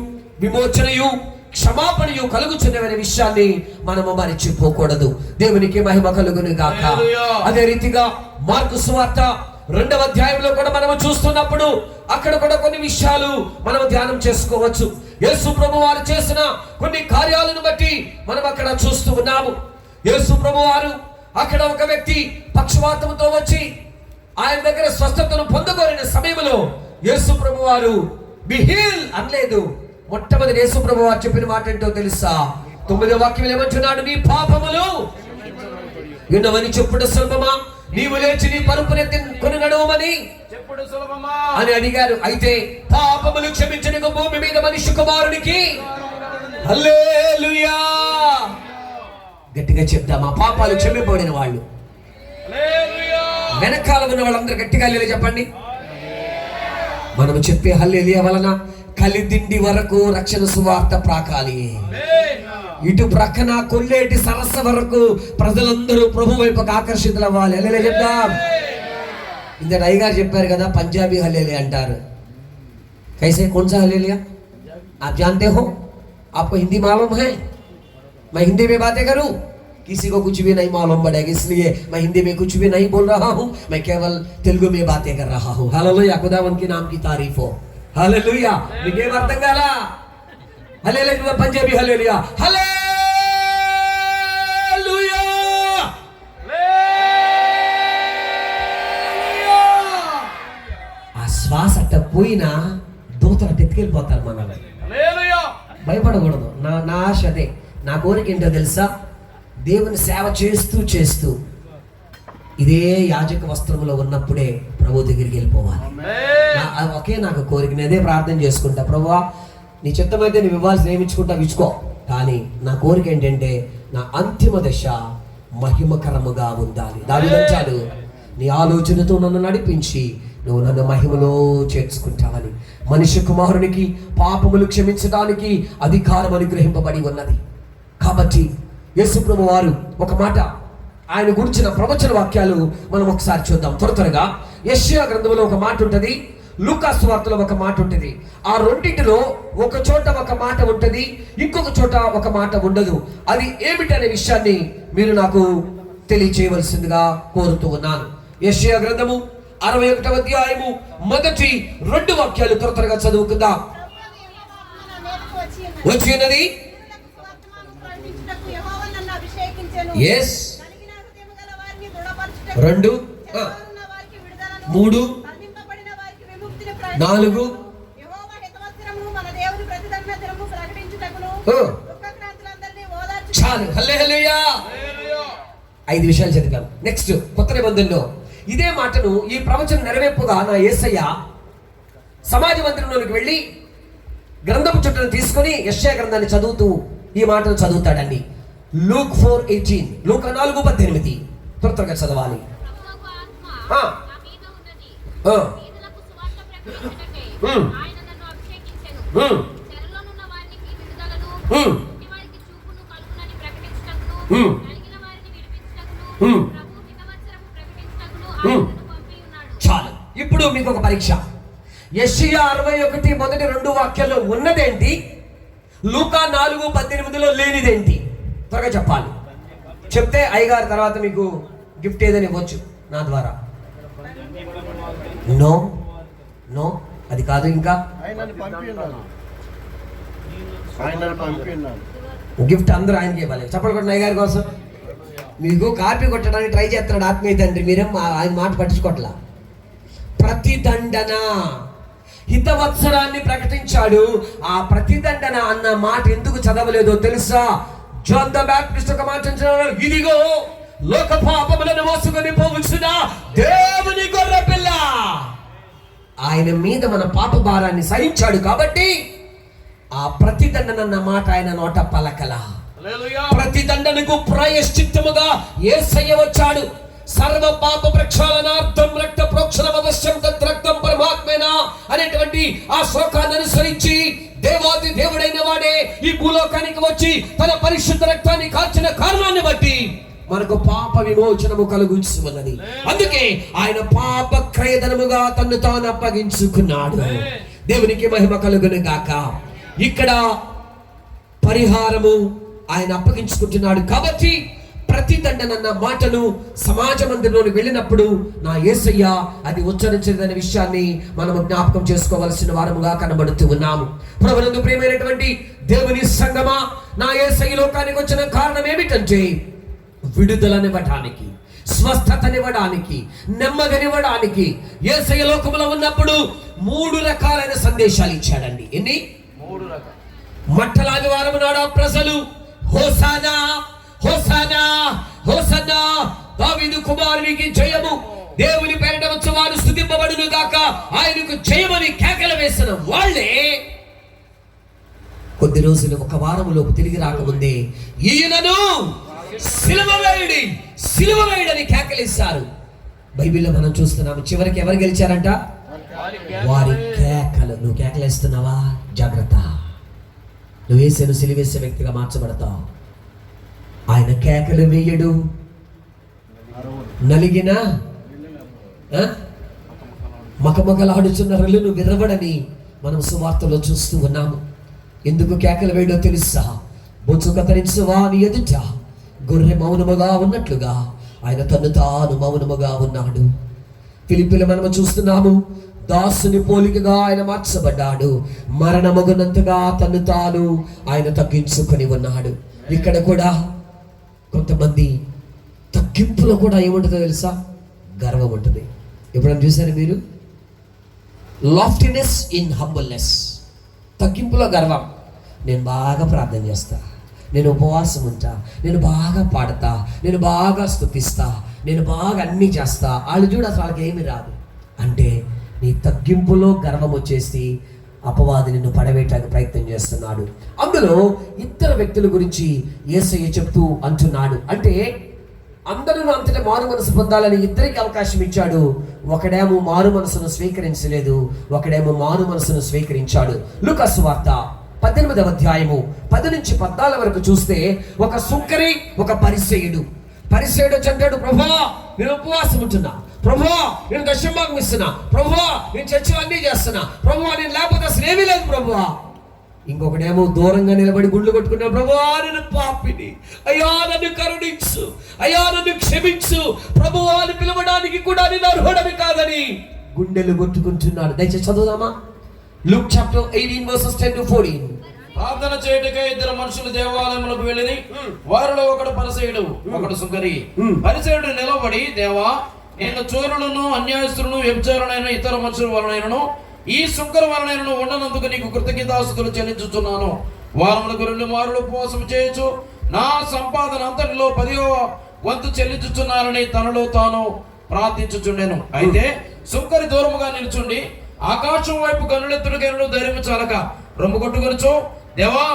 విమోచనయు క్షమాపణయు కలుగుచున్నవనే విషయాన్ని మనము మరిచిపోకూడదు. దేవునికి మహిమ కలుగును గాక. అదే రీతిగా మార్కు సువార్త 2వ అధ్యాయంలో కూడా మనము చూస్తున్నప్పుడు అక్కడ కూడా కొన్ని విషయాలు మనం ధ్యానం చేసుకోవచ్చు. యేసు ప్రభు వారు చేసిన కొన్ని కార్యాలను బట్టి మనం అక్కడ చూస్తూ ఉన్నాము. యేసు ప్రభు వారు అక్కడ ఒక వ్యక్తి పక్షవాతంతో వచ్చి ఆయన దగ్గర స్వస్థతను పొందుకోరిన సమయంలో యేసు ప్రభు వారు బి హీల్ అనలేదు. మొట్టమొదటి యేసు ప్రభు వారు చెప్పిన మాట ఏంటో తెలుసా? 9వ వాక్యం ఏమంటున్నాడు? నీ పాపములు విన్నవని చెప్పుడు సులభమా, నీవు లేచి నీ పరుపునెత్తి కొని నడవమని చెప్పుడు సులభమా అని అడిగారు. అయితే పాపములు క్షమించడానికి భూమి మీద మనిషి కుమారునికి హల్లెలూయా. గట్టిగా చెప్దామా? పాపాలు క్షమింపబడిన వాళ్ళు. వెనకాల ఉన్న వాళ్ళందరూ గట్టిగా హల్లెలూయా చెప్పండి. మనము చెప్పే హల్లెలూయా వలన కలిదిండి వరకు రక్షణ సువార్త ప్రాకాలి. ఇటు ప్రక్కన కొల్లేటి సరస్స వరకు ప్రజలందరూ ప్రభు వైపుకు ఆకర్షితులు అవ్వాలి. హల్లెలూయా చెప్దాం. ఇంత అయ్యగారు చెప్పారు కదా, పంజాబీ హల్లెలూయా అంటారు. कैसे कौन सा हल्लेलुया आप जानते हो? आपको हिंदी मालूम है? मैं हिंदी में बातें करूं? किसी को कुछ भी नहीं मालूम पड़ेगा, इसलिए मैं हिंदी में कुछ भी नहीं बोल रहा हूं, मैं केवल तेलुगु में बातें कर रहा हूं. हालेलुया, खुदावन के नाम की तारीफ हो. हालेलुया. మీకేం అర్థం కాలా? హల్లెలూయా పంజాబీ హల్లెలూయా. హల్లెలూయా. ఆ శ్వాస అట్ట పోయినా దూతలు ఎత్తుకెళ్ళిపోతారు మనల్ని. భయపడకూడదు. నా ఆశ అదే, నా కోరిక ఏంటో తెలుసా? దేవుని సేవ చేస్తూ చేస్తూ ఇదే యాజక వస్త్రములో ఉన్నప్పుడే ప్రభు దగ్గరికి వెళ్ళిపోవాలి. ఒకే నాకు కోరిక. నేను అదే ప్రార్థన చేసుకుంటా, ప్రభువా నీ చిత్తమైతే నువ్వు ఇవ్వాల్సిన ఏమిచ్చుకుంటా ఇచ్చుకో, కానీ నా కోరిక ఏంటంటే నా అంతిమ దశ మహిమకరముగా ఉండాలి. దానిలో నీ ఆలోచనతో నన్ను నడిపించి నువ్వు నన్ను మహిమలో చేర్చుకుంటావని. మనిషి కుమారునికి పాపములు క్షమించడానికి అధికారం అనుగ్రహింపబడి ఉన్నది. కాబట్టి యేసు ప్రభు వారు ఒక మాట, ఆయన గురించిన ప్రవచన వాక్యాలు మనం ఒకసారి చూద్దాం త్వరగా. యెషయా గ్రంథంలో ఒక మాట ఉంటుంది, లూకా సువార్తలో ఒక మాట ఉంటుంది. ఆ రెండింటిలో ఒక చోట ఒక మాట ఉంటుంది, ఇంకొక చోట ఒక మాట ఉండదు. అది ఏమిటనే విషయాన్ని మీరు నాకు తెలియచేయవలసిందిగా కోరుతూ ఉన్నాను. యెషయా గ్రంథము 61వ అధ్యాయము మొదటి 2 వాక్యాలు త్వరగా చదువుకుందాం. వచ్చినది ఎస్ 2 3 4 చాలు. హల్లెలూయా. 5 విషయాలు చదివాం. నెక్స్ట్ కొత్త నిబంధనలో ఇదే మాటను, ఈ ప్రవచనం నెరవేర్పుగా నా యేసయ్య సమాజ మందిరంలోకి వెళ్ళి గ్రంథపు చుట్టను తీసుకొని యెషయా గ్రంథాన్ని చదువుతూ ఈ మాటను చదువుతాడండి. లూక్ 4:18, లూకా 4:18 త్వరగా చదవాలి. చాలు. ఇప్పుడు మీకు ఒక పరీక్ష. యెషయా 61 మొదటి 2 వాక్యాల్లో ఉన్నదేంటి? లూకా 4:18లో లేనిదేంటి? త్వరగా చెప్పాలి. చెప్తే అయ్యగారి తర్వాత మీకు గిఫ్ట్ ఏదని ఇవ్వచ్చు నా ద్వారా. నో నో అది కాదు. ఇంకా గిఫ్ట్ అందరూ ఆయనకి ఇవ్వాలి. చెప్పలు కొట్టిన అయ్యగారి కోసం. మీకు కాపీ కొట్టడానికి ట్రై చేస్తున్నాడు ఆత్మీయ తండ్రి, మీరేం ఆయన మాట పట్టించుకోవట్లా. ప్రతిదండన, హితవత్సరాన్ని ప్రకటించాడు. ఆ ప్రతిదండన అన్న మాట ఎందుకు చదవలేదో తెలుసా? జాన్ ద బాప్టిస్ట్ ఒక మాట అంటున్నాడు, ఇదిగో లోక పాపములను మోసుకొని పోవచ్చున దేవుని గొర్రెపిల్ల. ఆయన మీద మన పాప భారాన్ని సహించాడు కాబట్టి ఆ ప్రతిదండన అన్న మాట ఆయన నోట పలకల. ప్రతిదండనకు ప్రాయశ్చిత్తముగా యేసయ్య వచ్చాడు. సర్వ పాప ప్రక్షాళనార్థం రక్త ప్రోక్షణ అవశ్యం తత్ రక్తం పరమాత్మేన అనేటువంటి ఆ శ్లోకాన్ని అనుసరించి దేవాది దేవుడైన వాడే ఈ భూలోకానికి వచ్చి తన పరిశుద్ధ రక్తాన్ని కార్చిన కారణాన్ని బట్టి మనకు పాప విమోచనము కలుగుచున్నది. అందుకే ఆయన పాప క్రయధనముగా తన్ను తాను అప్పగించుకున్నాడు. దేవునికి మహిమ కలుగును గాక. ఇక్కడ పరిహారము ఆయన అప్పగించుకుంటున్నాడు. కాబట్టి ప్రతిదండనన్న మాటను సమాజ మందిరంలోకి వెళ్ళినప్పుడు నా యేసయ్య అది ఉచ్చరించదనే విషయాన్ని మనము జ్ఞాపకం చేసుకోవలసిన వారముగా కనబడుతూ ఉన్నాము. ప్రభువునందు ప్రియమైనటువంటి దేవుని సంగమా, నా యేసయ్య లోకానికి వచ్చిన కారణం ఏమిటంటే విడుదలనివ్వడానికి, స్వస్థతనివ్వడానికి, నెమ్మదినివ్వడానికి. యేసయ్య లోకములో ఉన్నప్పుడు 3 రకాలైన సందేశాలు ఇచ్చాడండి. ఎన్ని? 3 రకాలు. మట్టలాది వారం నాడు ప్రజలు హోసానా హోసానా హోసన్నా, దావీదు కుమారునికి జయము, దేవుని పేరిట వచ్చి వారు స్తుతింపబడును గాక, ఆయనకు జయమని కేకలు వేసిన వాళ్ళే కొద్ది రోజులు, ఒక వారములోపు తిరిగి రాకముందే ఈయనను సిలువ వేయుడి, సిలువ వేయుడని కేకలేశారు. బైబిల్లో మనం చూస్తున్నాము. చివరికి ఎవరు గెలిచారంట? వారి కేకలు. నువ్వు కేకలేస్తున్నావా? జాగ్రత్త, నువ్వు యేసును సిలువేసే వ్యక్తిగా మార్చబడతావు. ఆయన కేకలు వేయడు, నలిగిన మకమకలాడుచున్న రెల్లును విరవడని మనం సువార్తలో చూస్తూ ఉన్నాము. ఎందుకు కేకలు వేయడో తెలుసా? బొచ్చు కత్తిరించువా అని ఎదుట గొర్రె మౌనముగా ఉన్నట్లుగా ఆయన తను తాను మౌనముగా ఉన్నాడు. ఫిలిప్పీలో మనము చూస్తున్నాము. దాసుని పోలికగా ఆయన మార్చబడ్డాడు. మరణమగునంతగా తను తాను ఆయన తగ్గించుకొని ఉన్నాడు. ఇక్కడ కూడా కొంతమంది తగ్గింపులో కూడా ఏముంటుందో తెలుసా? గర్వం ఉంటుంది. ఎప్పుడైనా చూసారు మీరు? లాఫ్టీనెస్ ఇన్ హంబుల్నెస్. తగ్గింపులో గర్వం. నేను బాగా ప్రార్థన చేస్తా, నేను ఉపవాసం ఉంటా, నేను బాగా పాడతా, నేను బాగా స్తుతిస్తా, నేను బాగా అన్నీ చేస్తా. వాళ్ళు చూడ అసలు వాళ్ళకి ఏమి రాదు. అంటే నీ తగ్గింపులో గర్వం వచ్చేసి అపవాది నిన్ను పడవేయటానికి ప్రయత్నం చేస్తున్నాడు. అందులో ఇద్దరు వ్యక్తుల గురించి యేసయ్య చెప్తూ అంటున్నాడు. అంటే అందరూ అంతటా మారు మనసు పొందాలని ఇద్దరికి అవకాశం ఇచ్చాడు. ఒకడేమో మారు మనసును స్వీకరించలేదు, ఒకడేమో మారు మనసును స్వీకరించాడు. లూకా సువార్త 18వ అధ్యాయము 10 నుంచి 14 వరకు చూస్తే ఒక సుంకరి, ఒక పరిసయ్యుడు. పరిసయ్యుడు అంటాడు, ప్రభువా నేను ఉపవాసం ఉంటున్నా, ప్రభువా నేను దశమభాగం ఇస్తున్నా, ప్రభువా నేను చర్చలు అన్నీ చేస్తున్నా, ప్రభువా నేను లేకపోతే అసలు ఏమీ లేదు ప్రభువా. ఇంకొకడేమో దూరంగా నిలబడి గుండ్లు కొట్టుకున్నా, ప్రభువా నేను పాపిని, అయ్యా నన్ను కరుణించు, అయ్యా నన్ను క్షమించు, ప్రభువా అని పిలవడానికి కూడా నేను అర్హుడని కాదని గుండెలు కొట్టుకుంటున్నాడు. దయచేసి చదువుదామా? Luke chapter 18 verses 10 to 14. ప్రార్థన చేయుటకై 2 మనుషులు దేవాలయములకు వెళ్ళిరి. వారిలో ఒకడు పరిసయ్యుడు, ఒకడు సుంకరి. పరిసయ్యుడు నిలబడి, దేవా నేను చోరులను, అన్యాయస్తులను, వ్యభిచారులైన ఇతర మనుషుల వలనైనను ఈ సుంకరి వలనైనను ఉండనందుకు నీకు కృతజ్ఞతాస్తుతులు చెల్లించుచున్నాను. వారములకు 2 మారులు ఉపవాసం చేయొచ్చు, నా సంపాదన అంతటిలో 10వ వంతు చెల్లించుచున్నారని తనలో తాను ప్రార్థించుచుండెను. అయితే సుంకరి దూరముగా నిల్చుండి ఆకాశం వైపు కన్నులెత్తుడికైనను ధైర్యము చాలక రొమ్ము కొట్టుకొనుచు, దేవా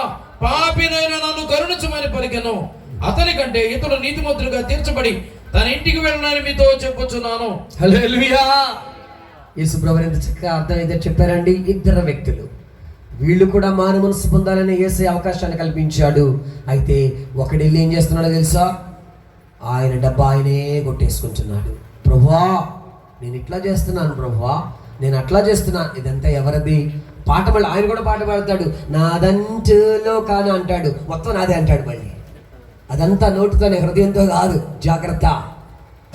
పాపినైనా నన్ను కరుణించమని పలికెను. అతని కంటే ఇతడు నీతిమంతుడిగా తీర్చబడి తన ఇంటికి వెళ్ళనని మీతో చెప్పుచున్నాను. హల్లెలూయా. యేసు ప్రభువు ఎంత చక్కగా అర్థమైతే చెప్పారండి. ఇద్దరు వ్యక్తులు, వీళ్ళు కూడా మారు మనసు పొందాలని యేసే అవకాశాన్ని కల్పించాడు. అయితే ఒకడెళ్ళి ఏం చేస్తున్నాడో తెలుసా? ఆయన డబ్బా ఆయనే కొట్టేసుకుంటున్నాడు. ప్రభువా నేను ఇట్లా చేస్తున్నాను, ప్రభువా నేను అట్లా చేస్తున్నా, ఇదంతా ఎవరిది? పాట మళ్ళీ ఆయన కూడా పాట పాడతాడు, నాదంచులో కాను అంటాడు, మొత్తం నాదే అంటాడు. మళ్ళీ అదంతా నోటుతోనే, హృదయంతో కాదు, జాగ్రత్త.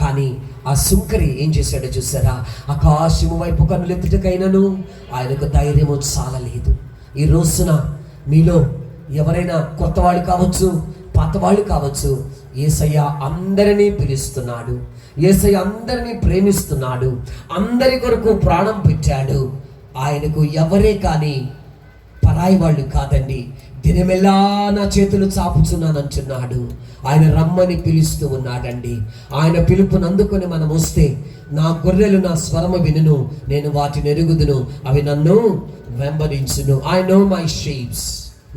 కానీ ఆ సుంకరి ఏం చేశాడో చూసారా? ఆకాశము వైపు కన్నులెత్తుటకైనను ఆయనకు ధైర్యము చాలలేదు. ఈ రోజున మీలో ఎవరైనా కొత్త వాళ్ళు కావచ్చు, పాత వాళ్ళు కావచ్చు, యేసయ్య అందరినీ పిలుస్తున్నాడు. యేసయ్య అందరినీ ప్రేమిస్తున్నాడు. అందరి కొరకు ప్రాణం పెట్టాడు. ఆయనకు ఎవరే కానీ పరాయి వాళ్ళు కాదండి. దినమెల్లా నా చేతులు చాపుచున్నానంటున్నాడు. ఆయన రమ్మని పిలుస్తూ ఉన్నాడండి. ఆయన పిలుపుని అందుకొని మనం వస్తే, నా గొర్రెలు నా స్వరము వినును, నేను వాటిని ఎరుగుదును, అవి నన్ను వెంబడించును. ఐ నో మై షీప్స్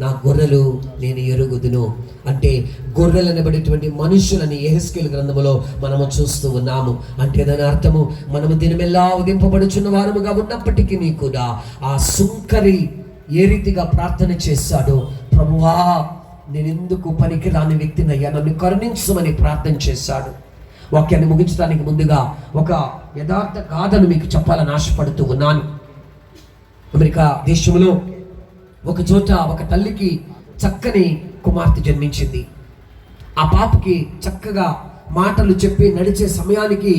నా గొర్రెలు నేను ఎరుగుదును. అంటే గొర్రెలు అనబడేటువంటి మనుషులని యెహెజ్కేలు గ్రంథములో మనము చూస్తూ ఉన్నాము. అంటే దాని అర్థము మనము దినమెల్లా ఉదింపబడుచున్న వారముగా ఉన్నప్పటికీ కూడా ఆ సుంకరి ఏ రీతిగా ప్రార్థన చేశాడో, ప్రభువా నేను ఎందుకు పనికి రాని వ్యక్తినయ్యా, నన్ను కరుణించమని ప్రార్థన చేశాడు. వాక్యాన్ని ముగించడానికి ముందుగా ఒక యథార్థ గాథను మీకు చెప్పాలని ఆశపడుతూ ఉన్నాను. అమెరికా దేశంలో ఒక చోట ఒక తల్లికి చక్కని కుమార్తె జన్మించింది. ఆ పాపకి చక్కగా మాటలు చెప్పి నడిచే సమయానికి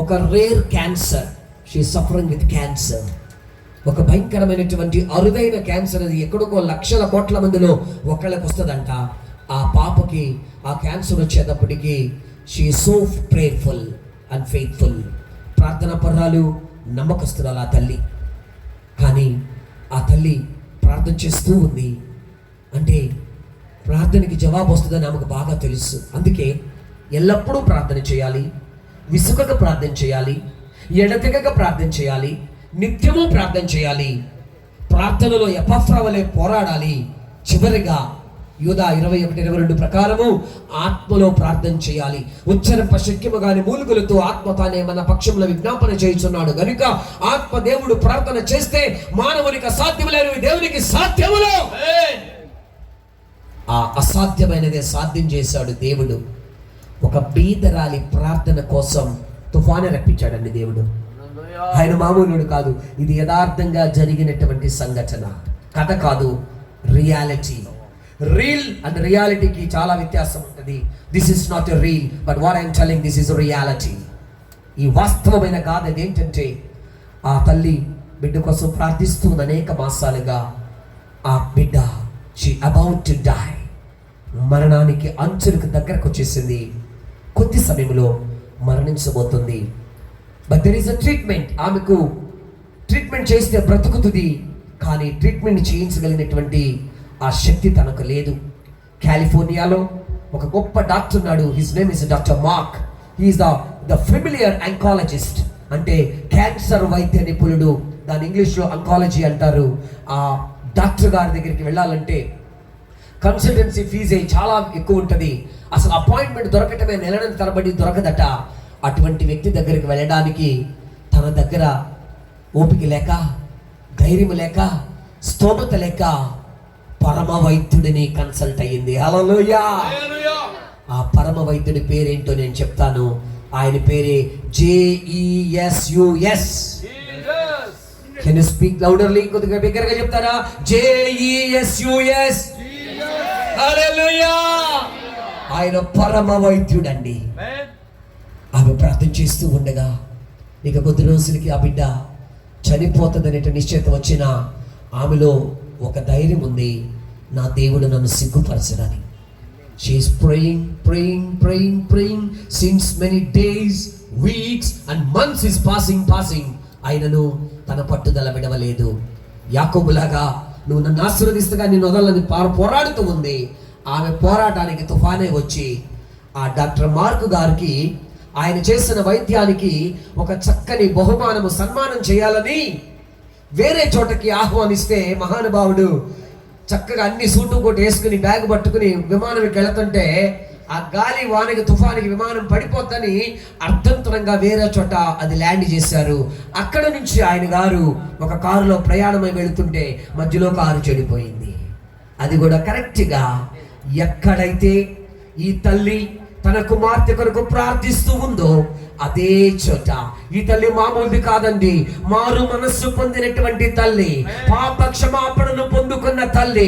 ఒక rare cancer, she suffering with cancer, ఒక భయంకరమైనటువంటి అరుదైన క్యాన్సర్. అది ఎక్కడికో లక్షల కోట్ల మందిలో ఒకళ్ళకి వస్తుందంట. ఆ పాపకి ఆ క్యాన్సర్ వచ్చేటప్పటికి she so prayerful and faithful, ప్రార్థనా పర్రాలు, నమ్మకస్తురాలు ఆ తల్లి. కానీ ఆ తల్లి ప్రార్థన చేస్తూ ఉంది. అంటే ప్రార్థనకి జవాబు వస్తుందని ఆమెకు బాగా తెలుసు. అందుకే ఎల్లప్పుడూ ప్రార్థన చేయాలి, విసుకక ప్రార్థన చేయాలి, ఎడతెగక ప్రార్థన చేయాలి, నిత్యము ప్రార్థన చేయాలి. ప్రార్థనలో ఎపఫ్రా వలె పోరాడాలి. చివరిగా యూదా 21:22 ప్రకారము ఆత్మలో ప్రార్థన చేయాలి. ఉచ్చరింప శక్యము గాని మూలుగులతో ఆత్మ తానే మన పక్షంలో విజ్ఞాపన చేయుచున్నాడు గనుక ఆత్మ దేవుడు ప్రార్థన చేస్తే మానవునికి అసాధ్యము లేనివి దేవునికి సాధ్యములు. ఆ అసాధ్యమైనదే సాధ్యం చేశాడు దేవుడు. ఒక బీదరాలి ప్రార్థన కోసం తుఫాను రప్పించాడండి దేవుడు. ఆయన మామూలుడు కాదు. ఇది యథార్థంగా జరిగినటువంటి సంఘటన, కథ కాదు, రియాలిటీ. రీల్ అండ్ రియాలిటీకి చాలా వ్యత్యాసం ఉంటుంది. This is not a reel, but what I'm telling, this is reality. ఈ వాస్తవమైన గాథ ఏంటంటే, ఆ తల్లి బిడ్డ కోసం ప్రార్థిస్తుంది అనేక మాసాలుగా. ఆ బిడ్డ షీ అబౌట్ టు డై, మరణానికి అంచులకు దగ్గరకు వచ్చేసింది. కొద్ది సమయంలో మరణించబోతుంది. But there is a treatment. ఆమెకు ట్రీట్మెంట్ చేస్తే బ్రతుకుతుంది, కానీ ట్రీట్మెంట్ చేయించగలిగినటువంటి ఆ శక్తి తనకు లేదు. కాలిఫోర్నియాలో ఒక గొప్ప డాక్టర్ ఉన్నాడు. His name is doctor Mark. He's the familiar oncologist, అంటే క్యాన్సర్ వైద్య నిపుణుడు. దాని ఇంగ్లీష్లో అంకాలజీ అంటారు. ఆ డాక్టర్ గారి దగ్గరికి వెళ్ళాలంటే కన్సల్టెన్సీ ఫీజే చాలా ఎక్కువ ఉంటుంది. అసలు అపాయింట్మెంట్ దొరకటమే నెలల తరబడి దొరకదట. అటువంటి వ్యక్తి దగ్గరికి వెళ్ళడానికి తన దగ్గర ఓపిక లేక, ధైర్యం లేక, స్తోమత లేక పరమ వైద్యుడిని కన్సల్ట్ అయ్యింది. హల్లెలూయా. ఆ పరమ వైద్యుడి పేరేంటో నేను చెప్తాను. ఆయన పేరే JESUS. Can you speak louderly? కొద్దిగా బిగ్గరగా చెప్తారా? JESUS. హల్లెలూయా. ఆయన పరమ వైద్యుడండి. ఆమె ప్రార్థన చేస్తూ ఉండగా ఇక కొద్ది రోజులకి ఆ బిడ్డ చనిపోతుందనే నిశ్చయిత వచ్చిన ఆమెలో ఒక ధైర్యం ఉంది. నా దేవుడు నన్ను సిగ్గుపరచడని. She is praying since many days, weeks and months is passing. అయినను తన పట్టుదల విడవలేదు. యాకోబులాగా నువ్వు నన్ను ఆశీర్వదిస్తగా నిన్ను వదలని పోరాడుతూ ఉంది. ఆమె పోరాటానికి తుఫానే వచ్చి ఆ డాక్టర్ మార్క్ గారికి ఆయన చేసిన వైద్యానికి ఒక చక్కని బహుమానము, సన్మానం చేయాలని వేరే చోటకి ఆహ్వానిస్తే మహానుభావుడు చక్కగా అన్ని సూటు కోట్ వేసుకుని బ్యాగ్ పట్టుకుని విమానంకి వెళుతుంటే ఆ గాలి వానకి తుఫానికి విమానం పడిపోద్దని అర్థంతరంగా వేరే చోట అది ల్యాండ్ చేశారు. అక్కడ నుంచి ఆయన గారు ఒక కారులో ప్రయాణమై వెళుతుంటే మధ్యలో కారు చెడిపోయింది. అది కూడా కరెక్ట్గా ఎక్కడైతే ఈ తల్లి తన కుమార్తె కొరకు ప్రార్థిస్తూ ఉందో అదే చోట ఈ తల్లి మామూలుది కాదండి. మారు మనస్సు పొందినటువంటి తల్లి, పాప క్షమాపణను పొందుకున్న తల్లి,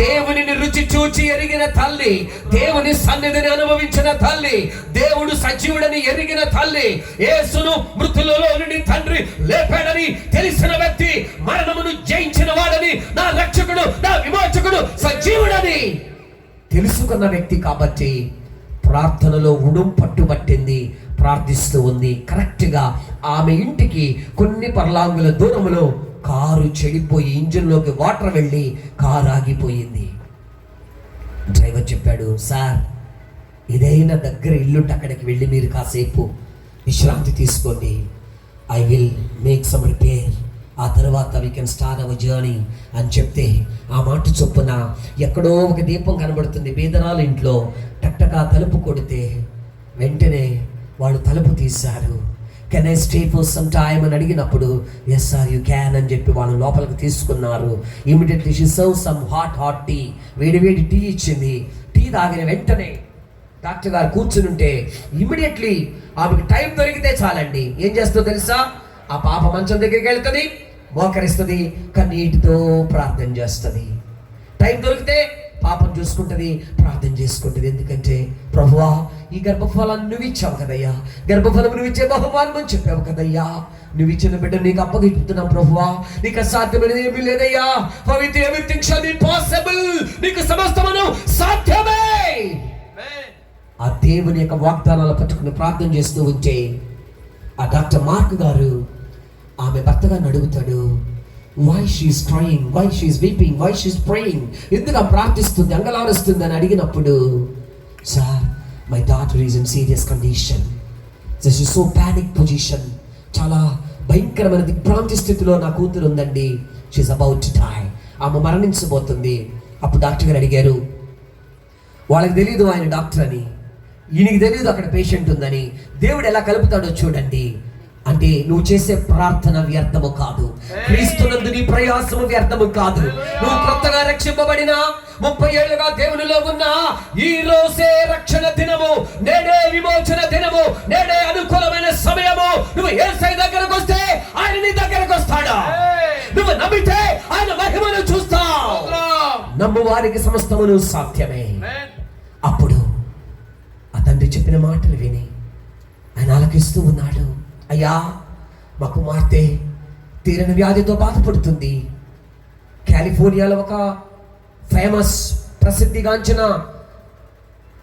దేవునిని రుచి చూచి ఎరిగిన తల్లి, దేవుని సన్నిధిని అనుభవించిన తల్లి, దేవుడు సజీవుడని ఎరిగిన తల్లి, యేసును మృతులలో నుండి తండ్రి లేపాడని తెలిసిన వ్యక్తి, మరణమును జయించిన వాడని, నా రక్షకుడు, నా విమోచకుడు సజీవుడని తెలుసుకున్న వ్యక్తి కాబట్టి ప్రార్థనలో ఉడుం పట్టుబట్టింది, ప్రార్థిస్తూ ఉంది. కరెక్ట్గా ఆమె ఇంటికి కొన్ని పర్లాంగుల దూరంలో కారు చెడిపోయి ఇంజిన్లోకి వాటర్ వెళ్ళి కారు ఆగిపోయింది. డ్రైవర్ చెప్పాడు, సార్ ఇదైనా దగ్గర ఇల్లుంటే అక్కడికి వెళ్ళి మీరు కాసేపు విశ్రాంతి తీసుకోండి. I will make some repair. ఆ తర్వాత we can start our journey అని చెప్తే, ఆ మాట చొప్పున ఎక్కడో ఒక దీపం కనబడుతుంది బీదరాల ఇంట్లో. టక్టగా తలుపు కొడితే వెంటనే వాళ్ళు తలుపు తీశారు. Can I stay for some time అని అడిగినప్పుడు ఎస్ సార్ యూ క్యాన్ అని చెప్పి వాళ్ళు లోపలికి తీసుకున్నారు. Immediately she serve some hot tea, వేడి టీ ఇచ్చింది. టీ తాగిన వెంటనే డాక్టర్ గారు కూర్చుని ఉంటే ఇమీడియట్లీ ఆమెకు టైం దొరికితే చాలండి ఏం చేస్తుందో తెలుసా, ఆ పాప మంచం దగ్గరికి వెళ్తుంది, మోకరిస్తుంది, కన్నీటితో ప్రార్థన చేస్తుంది. టైం దొరికితే పాపం చూసుకుంటుంది, ప్రార్థన చేసుకుంటుంది. ఎందుకంటే ప్రభువా ఈ గర్భఫలాన్ని నువ్వు ఇచ్చావు కదయ్యా, గర్భఫలం నువ్వు ఇచ్చే బహుమానం అని చెప్పావు కదయ్యా, నువ్వు ఇచ్చిన బిడ్డ నీకు అప్పగిస్తున్నాం ప్రభువా, నీకు అసాధ్యమైనది ఏమీ లేదయ్యా. With everything shall be possible, నీకు సమస్తమును సాధ్యమే. ఆ దేవుని యొక్క వాగ్దానాలు పట్టుకుని ప్రార్థన చేస్తూ ఉంటే ఆ డాక్టర్ మార్క్ గారు ఆమె భర్త గారిని అడుగుతాడు, why she's crying, why she's weeping, why she's praying, ఎందుకు ఆ ప్రార్థిస్తుంది, అంగలారుస్తుంది అని అడిగినప్పుడు, sir my daughter is in serious condition, this is so panic position, చాలా భయంకరమైన దిగ్భ్రాంతి స్థితిలో నా కూతురు ఉందండి, షీఈస్ అబౌట్ టు డై, ఆమె మరణించబోతుంది. అప్పుడు డాక్టర్ గారు అడిగారు, వాళ్ళకి తెలియదు ఆయన డాక్టర్ అని, ఈయనకి తెలియదు అక్కడ పేషెంట్ ఉందని, దేవుడు ఎలా కలుపుతాడో చూడండి. అంటే నువ్వు చేసే ప్రార్థన వ్యర్థము కాదు, క్రీస్తునందు నీ ప్రయాసము వ్యర్థము కాదు. నువ్వు కొత్తగా రక్షింపబడినా 30 ఏళ్ళుగా దేవునిలో ఉన్నా ఈ రోజే రక్షణ దినము, నేడే విమోచన దినము, నేడే అనుకూలమైన సమయము. నువ్వు యేసయ్య దగ్గరకు వస్తే ఆయన నీ దగ్గరకు వస్తాడు, నువ్వు నమ్మితే ఆయన మహిమను చూస్తావు. నమ్ము వారికి సమస్తమును సాధ్యమే. అప్పుడు ఆ తండ్రి చెప్పిన మాటలు విని ఆయన ఆలకిస్తూ ఉన్నాడు. అయ్యా మా కుమార్తె తీరని వ్యాధితో బాధపడుతుంది, కాలిఫోర్నియాలో ఒక ఫేమస్ ప్రసిద్ధిగాంచిన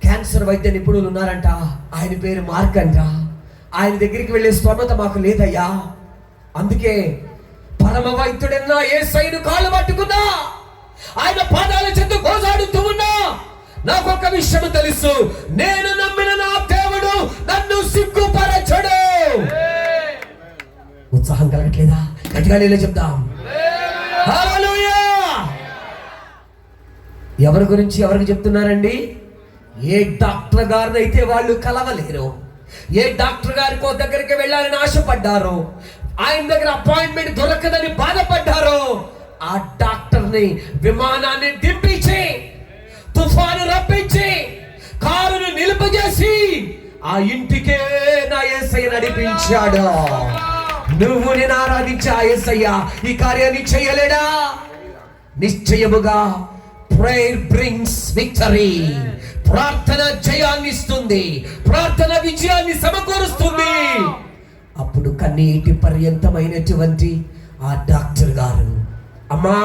క్యాన్సర్ వైద్య నిపుణులు ఉన్నారంట, ఆయన పేరు మార్క్ అంట, ఆయన దగ్గరికి వెళ్ళే స్తోమత మాకు లేదయ్యా, అందుకే పరమ వైద్యుడన్నా యేసయ్యను కాళ్ళు పట్టుకున్నా, ఆయన పాదాల చెంత గోజాడుతూ ఉన్నా, నాకొక విషయం తెలుసు, నేను నమ్మిన నా దేవుడు నన్ను సిగ్గుపరచడు. ఉత్సాహం కలగట్లేదా? గట్టిగా నేను చెప్తాం హల్లెలూయా. ఎవరి గురించి ఎవరికి చెప్తున్నారండి? ఏ డాక్టర్ గారిని అయితే వాళ్ళు కలవలేరు, ఏ డాక్టర్ గారికో దగ్గరికి వెళ్ళాలని ఆశపడ్డారో, ఆయన దగ్గర అపాయింట్మెంట్ దొరకదని బాధపడ్డారో, ఆ డాక్టర్ని విమానాన్ని దింపించి, తుఫాను రప్పించి, కారును నిలుపజేసి ఆ ఇంటికే నా యేసయ్య నడిపించాడు. నువ్వు నేను ఆరాధించే ఆ యేసయ్య ఈ కార్యాన్ని చేయలేడా? నిశ్చయముగా ప్రేయర్ బ్రింగ్స్ విక్టరీ, ప్రార్థన జయాన్ని ఇస్తుంది, ప్రార్థన విజయాన్ని సమకూరుస్తుంది. అప్పుడు కన్నీటి పర్యంతమైనటువంటి ఆ డాక్టర్ గారు, అమ్మా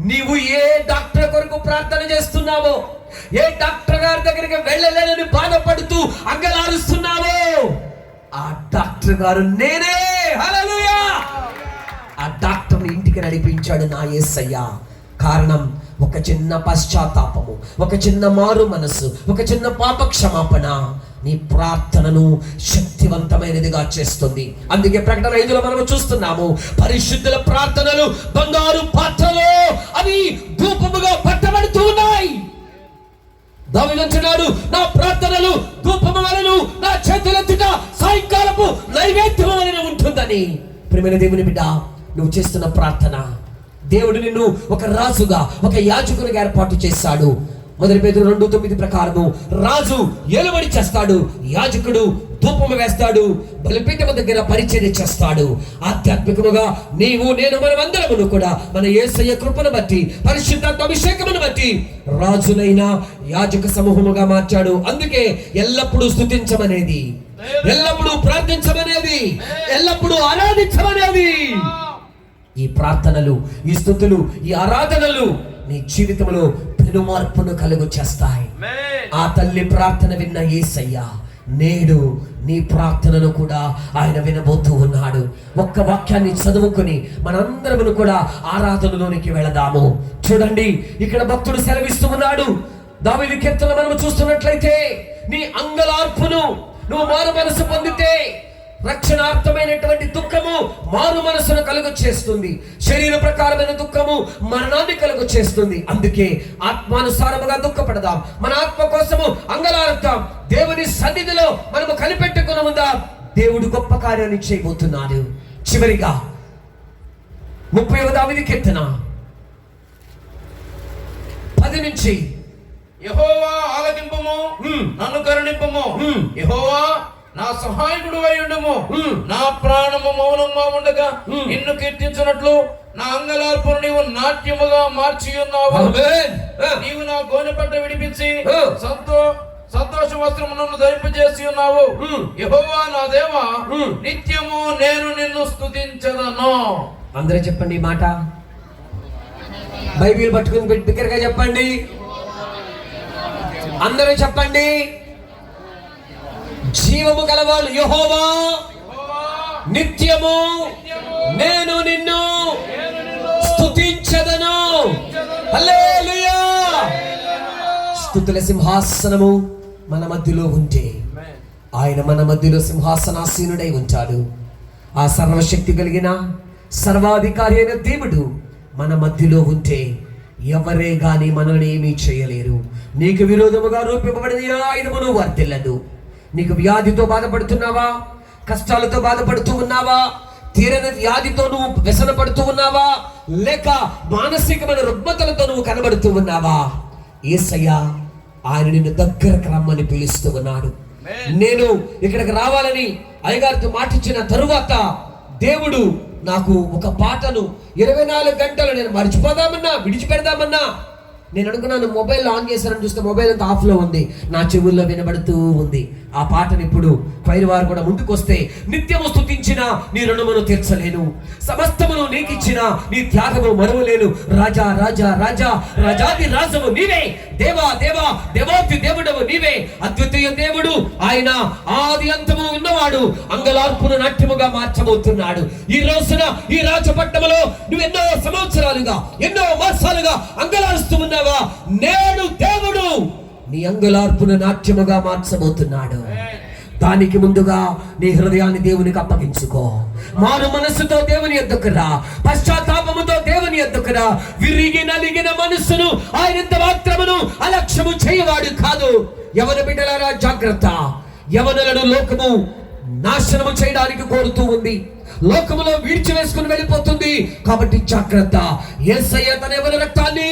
నీవు ఏ డాక్టర్ కొరకు ప్రార్థన చేస్తున్నావో, ఏ డాక్టర్ గారి దగ్గరికి వెళ్ళలేదని బాధపడుతూ అంగలారుస్తున్నావో, ఆ డాక్టర్ గారు నేనే. హల్లెలూయా. ఆ డాక్టర్ని ఇంటికి నడిపించాడు నా యేసయ్య. కారణం ఒక చిన్న పశ్చాత్తాపము, ఒక చిన్న మారు మనసు, ఒక చిన్న పాప క్షమాపణ నీ ప్రార్థనను శక్తివంతమైనదిగా చేస్తుంది. అందుకే ప్రకటన 5లో మనము చూస్తున్నాము, పరిశుద్ధుల ప్రార్థనలు బంగారు పాత్రలో అవి ధూపముగా పట్టబడుతూ ఉన్నాయి. దావీదు అంటున్నాడు, నా ప్రార్థనలు ధూపము వలెను, నా చేతులెత్తుట సాయంకాలపు నైవేద్యము వలెను ఉంటుందని. ప్రియమైన దేవుని బిడ్డ, నువ్వు చేస్తున్న ప్రార్థన, దేవుడు నిన్ను ఒక రాజుగా, ఒక యాజకునిగా ఏర్పాటు చేశాడు. 1 పేతురు 2:9 ప్రకారము రాజు ఏలుబడి చేస్తాడు, యాజకుడు ధూపము వేస్తాడు, బలిపీఠము దగ్గర పరిచర్య చేస్తాడు. ఆధ్యాత్మికముగా నీవు నేను మనమందరమును కూడా మన యేసయ్య కృపను బట్టి, పరిశుద్ధాత్మ అభిషేకమును బట్టి రాజునైనా యాజక సమూహముగా మార్చాడు. అందుకే ఎల్లప్పుడూ స్తుతించమనేది, ఎల్లప్పుడూ ప్రార్థించమనేది, ఎల్లప్పుడూ ఆరాధించమనేది. ఈ ప్రార్థనలు, ఈ స్తుతులు, ఈ ఆరాధనలు నీ జీవితంలో పెను మార్పును కలుగు చేస్తాయి. ఆ తల్లి ప్రార్థన విన్న యేసయ్య నేడు నీ ప్రార్థనను కూడా ఆయన వినబోతూ ఉన్నాడు. ఒక్క వాక్యాన్ని చదువుకొని మనందరమును కూడా ఆరాధనలోనికి వెళదాము. చూడండి, ఇక్కడ భక్తుడు సెలవిస్తూ ఉన్నాడు. దావీదు కీర్తనలు మనము చూస్తున్నట్లయితే, నీ అంగలార్పును నువ్వు మారు మనసు పొందితే రక్షణార్థమైనటువంటి దుఃఖము మారు మనసును కలుగు చేస్తుంది. శరీర ప్రకారమైన దుఃఖము మరణాన్ని కలుగు చేస్తుంది. అందుకే ఆత్మానుసారముగా దుఃఖపడదాం. మన ఆత్మ కోసము అంగలారుతాం. దేవుని సన్నిధిలో మనము కనిపెట్టుకుని ఉందాం. దేవుడు గొప్ప కార్యాన్ని చేయబోతున్నాడు. చివరిగా 30వ కీర్తన 10 నుంచి, యెహోవా ఆలకింపుము, నన్ను కరుణింపుము. యెహోవా నా సహాయకుడు అయి ఉండుము. నా ప్రాణము మౌనంగా ఉండగా నిన్ను కీర్తించినట్లు నా అంగలార్పును నీవు నాట్యముగా మార్చి ఉన్నావు. నీవు నా గోనెపట్ట విడిపించి సంతోష వస్త్రము నన్ను ధరింపజేసి ఉన్నావు. యెహోవా నా దేవా, నిత్యము నేను నిన్ను స్తుతించదను. అందరూ చెప్పండి ఈ మాట. బైబిల్ పట్టుకుని బిగ్గరగా చెప్పండి. అందరూ చెప్పండి. జీవము గలవాడు యెహోవా, నిత్యము నేను నిన్ను స్తుతించదను. హల్లెలూయా. స్తుతుల సింహాసనము మన మధ్యలో ఉంటే ఆయన మన మధ్యలో సింహాసనాసీనుడై ఉంటాడు. ఆ సర్వశక్తి కలిగిన సర్వాధికారి అయిన దేవుడు మన మధ్యలో ఉంటే ఎవరే గాని మనల్ని ఏమీ చేయలేరు. నీకు విరోధముగా రూపింపబడిన ఆయుధమును వర్తిల్లదు. నీకు వ్యాధితో బాధపడుతున్నావా? కష్టాలతో బాధపడుతూ ఉన్నావా? తీరని వ్యాధితో నువ్వు వ్యసన పడుతూ ఉన్నావా? లేక మానసికమైన రుగ్మతలతో నువ్వు కనబడుతూ ఉన్నావా? యేసయ్య ఆయన నిన్ను దగ్గరకు రమ్మని పిలుస్తూ ఉన్నాడు. నేను ఇక్కడికి రావాలని అయ్యగారితో మాటిచ్చిన తరువాత దేవుడు నాకు ఒక పాటను 24 గంటలు నేను మర్చిపోదామన్నా, విడిచిపెడదామన్నా, నేను అనుకున్నాను. మొబైల్ ఆన్ చేశానని చూస్తే మొబైల్ అంతా ఆఫ్లో ఉంది. నా చెవుల్లో వినబడుతూ ఉంది. ఆ పాటను ఇప్పుడు పైన వారు కూడా ముందుకు వస్తే, నిత్యము స్తుతించిన నీ రుణమును తీర్చలేను, సమస్తమును నీకిచ్చిన నీ త్యాగము మరువలేను. రాజా రాజా రాజా రాజాది రాజము నీవే, దేవా దేవా దేవాతి దేవుడవు నీవే, అద్వితీయ దేవుడు ఆయన, ఆది అంతము ఉన్నవాడు, అంగలార్పును నాట్యముగా మార్చబోతున్నాడు. ఈ రోజున ఈ రాజపట్టణంలో నువ్వు ఎన్నో సంవత్సరాలుగా, ఎన్నో మాసాలుగా అంగలారుస్తూ ఉన్నావా? నేడు దేవుడు నీ అంగలార్పును నాట్యముగా మార్చబోతున్నాడు. దానికి ముందుగా నీ హృదయాన్ని దేవునికి అప్పగించుకో. మారు మనస్సుతో దేవుని యొద్దకు రా. పశ్చాత్తాపముతో దేవుని యొద్దకు రా. విరిగి నలిగిన మనస్సును ఆయన ఎంత మాత్రమును అలక్ష్యము చేయవాడు కాదు. యవన బిడ్డలారా జాగ్రత్త. యవనులను లోకము నాశనము చేయడానికి కోరుతూ ఉంది. లోకములో విడిచి వేసుకుని వెళ్ళిపోతుంది. కాబట్టి జాగ్రత్త. యేసయ్య తన యవన రక్తాన్ని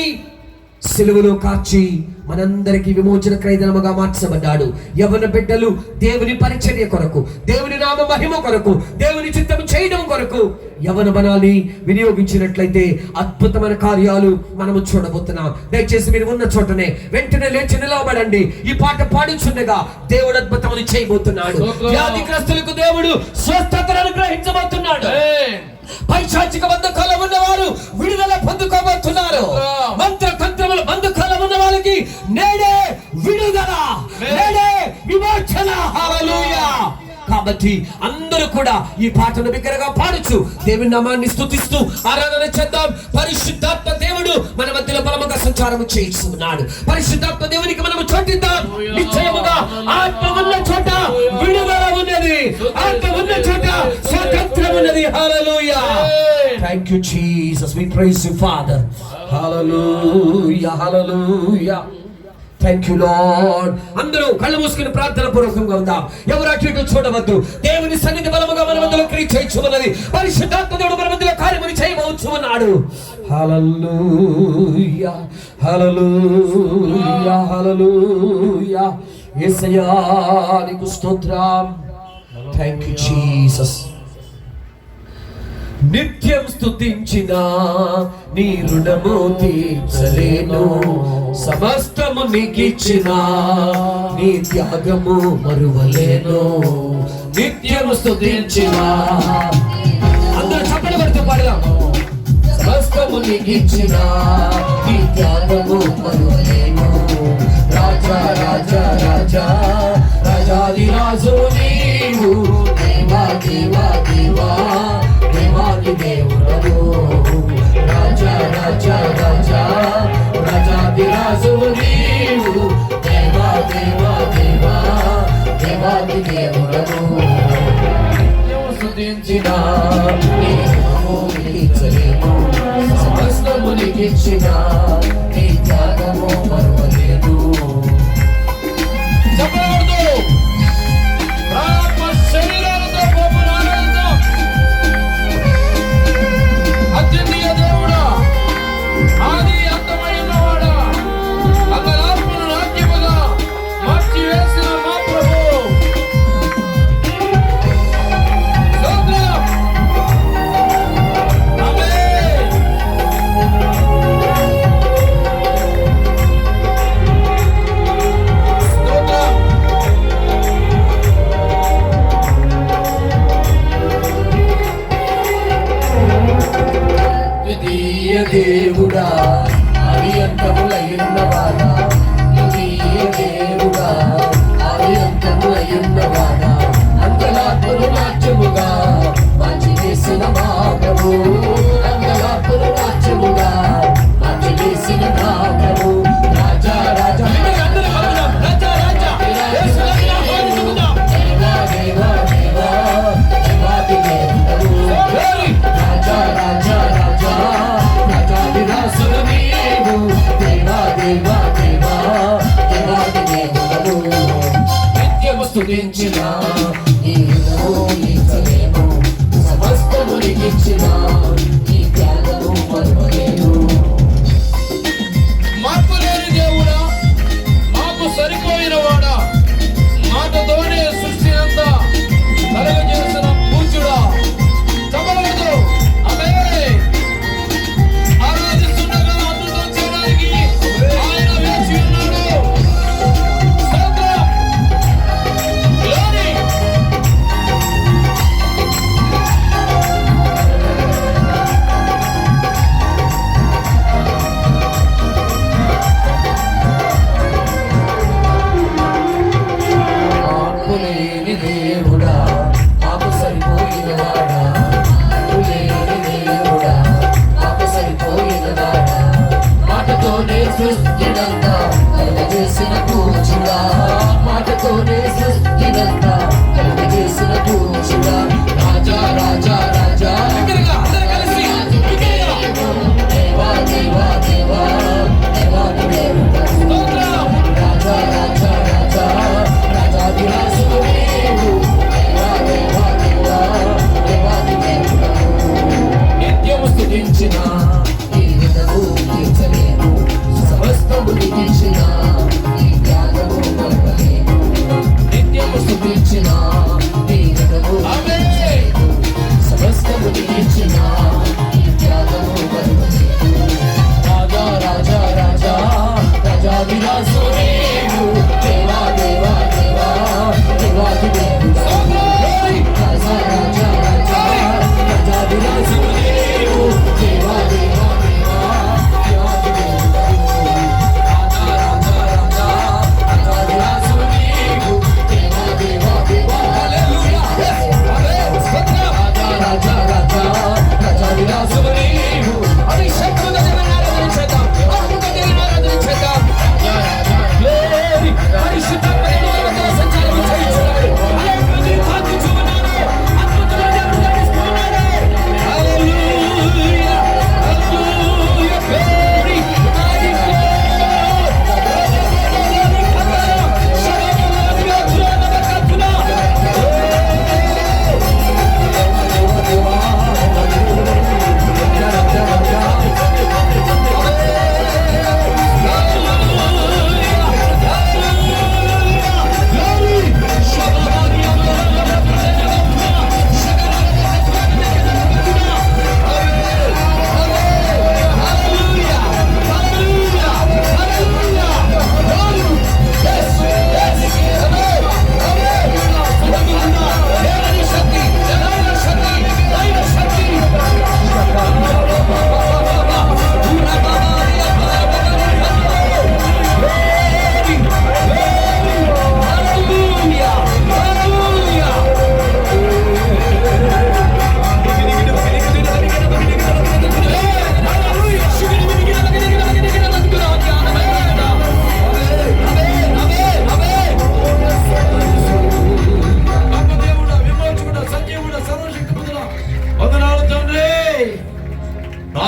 సిలువలో కార్చి మనందరికీ విమోచన క్రయధనముగా మార్చబడ్డాడు. యవన బిడ్డలు దేవుని పరిచర్య కొరకు, దేవుని నామ మహిమ కొరకు, దేవుని చిత్తము చేయడం కొరకు యవన బలాన్ని వినియోగించినట్లయితే అద్భుతమైన కార్యాలు మనము చూడబోతున్నాం. దయచేసి మీరు ఉన్న చోటనే వెంటనే లేచి నిలవబడండి. ఈ పాట పాడుచుండగా దేవుడు అద్భుతములు చేయబోతున్నాడు. వ్యాధిగ్రస్తులకు దేవుడు స్వస్థతను అనుగ్రహించబోతున్నాడు. పైశాచిక బంధకాలు ఉన్నవారు విడుదల పొందుకోబోతున్నారు. మంత్ర తంత్రముల బంధకాలు ఉన్న వాళ్ళకి నేడే విడుదల, నేడే విమోచన. హల్లెలూయా. కాబట్టి అందరూ కూడా ఈ పాటను బిగ్గరగా పాడుచు దేవుని నామాన్ని స్తుతిస్తూ ఆరాధన చేద్దాం. పరిశుద్ధాత్మ దేవుడు మన మధ్యలో బలముగా సంచారము చేస్తున్నాడు. పరిశుద్ధాత్మ దేవునికి మనము చోటిద్దాం. నిశ్చయముగా ఆత్మ ఉన్న చోట విడుదల ఉన్నది, ఆత్మ ఉన్న చోట స్వాతంత్రం ఉన్నది. Hallelujah. Thank you Jesus. We praise you father. Hallelujah, hallelujah. Thank you Lord. అందరూ కళ్ళు మూసుకుని ప్రార్థన పూర్వకంగా ఉందాం. ఎవరు అటు ఇటు చూడవద్దు. దేవుని సన్నిధి బలముగా మన మధ్యలో క్రియ చేయించున్నది. పరిశుద్ధాత్మ దేవుడు మన మధ్యలో కార్యములు చేయవచ్చు ఉన్నాడు. హల్లెలూయా, హల్లెలూయా, హల్లెలూయా. యేసయ్యా నీకు స్తోత్రం. Thank you Jesus. నిత్యం స్తుతించిన నీ రుణము తీర్చలేను, సమస్తము నీకిచ్చిన నీ త్యాగము మరువలేను. నిత్యం స్తుతించిన, అందరూ చప్పట్లు కొడుతూ పాడదాం. సమస్తము నీకిచ్చిన నీ త్యాగము మరువలేను. రాజా రాజా రాజా రాజాది రాజు నీవు, దేవా దేవా దేవా దేవాది దేవుడవు. రాజా రాజా రాజా రాజాది రాజు నీవు, దేవా దేవా దేవా దేవాది దేవుడవు. స్తుతించిన నీ నామము లిఖించలేము, సమస్తము లిఖించిన నీ త్యాగము మరువలేదు. చెప్పకూడదు. ఆత్మ శరీరాలతో పాపనాలతో అద్వితీయ దేవుడా, ఆది అంతమైనవాడా, అంతరాత్మను రాజ్యముగా మార్చివేసిన మా ప్రభు, స్తోత్రం. ఆమేన్. స్తోత్రం. ద్వితీయ దేవుడా, ఆది అంతములైనవాడా, ద్వితీయ దేవుడా, ఆది అంతములైనవాడా, అంతరాత్మను రాజ్యముగా మార్చివేసిన మా ప్రభు, అంతరాత్మను రాజ్యముగా మార్చివేసిన మా ప్రభు. రాజా రాజా అందరూ కలుగుదాం. రాజా రాజా యేసు రాజా హోరుకుందాం. దేవా దేవా దేవా దేవాది దేవుడు. రాజా రాజా రాజా రాజాది రాసుల నీవు దేవ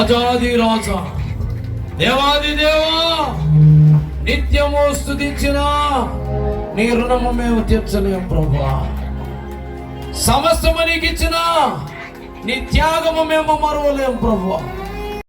రాజాది రాజా, దేవాది దేవా, నిత్యము స్తుతించిన నీ రుణము మేము తీర్చలేం ప్రభువా. సమస్తము నీకు ఇచ్చిన నీ త్యాగము మేము మరువలేం ప్రభువా.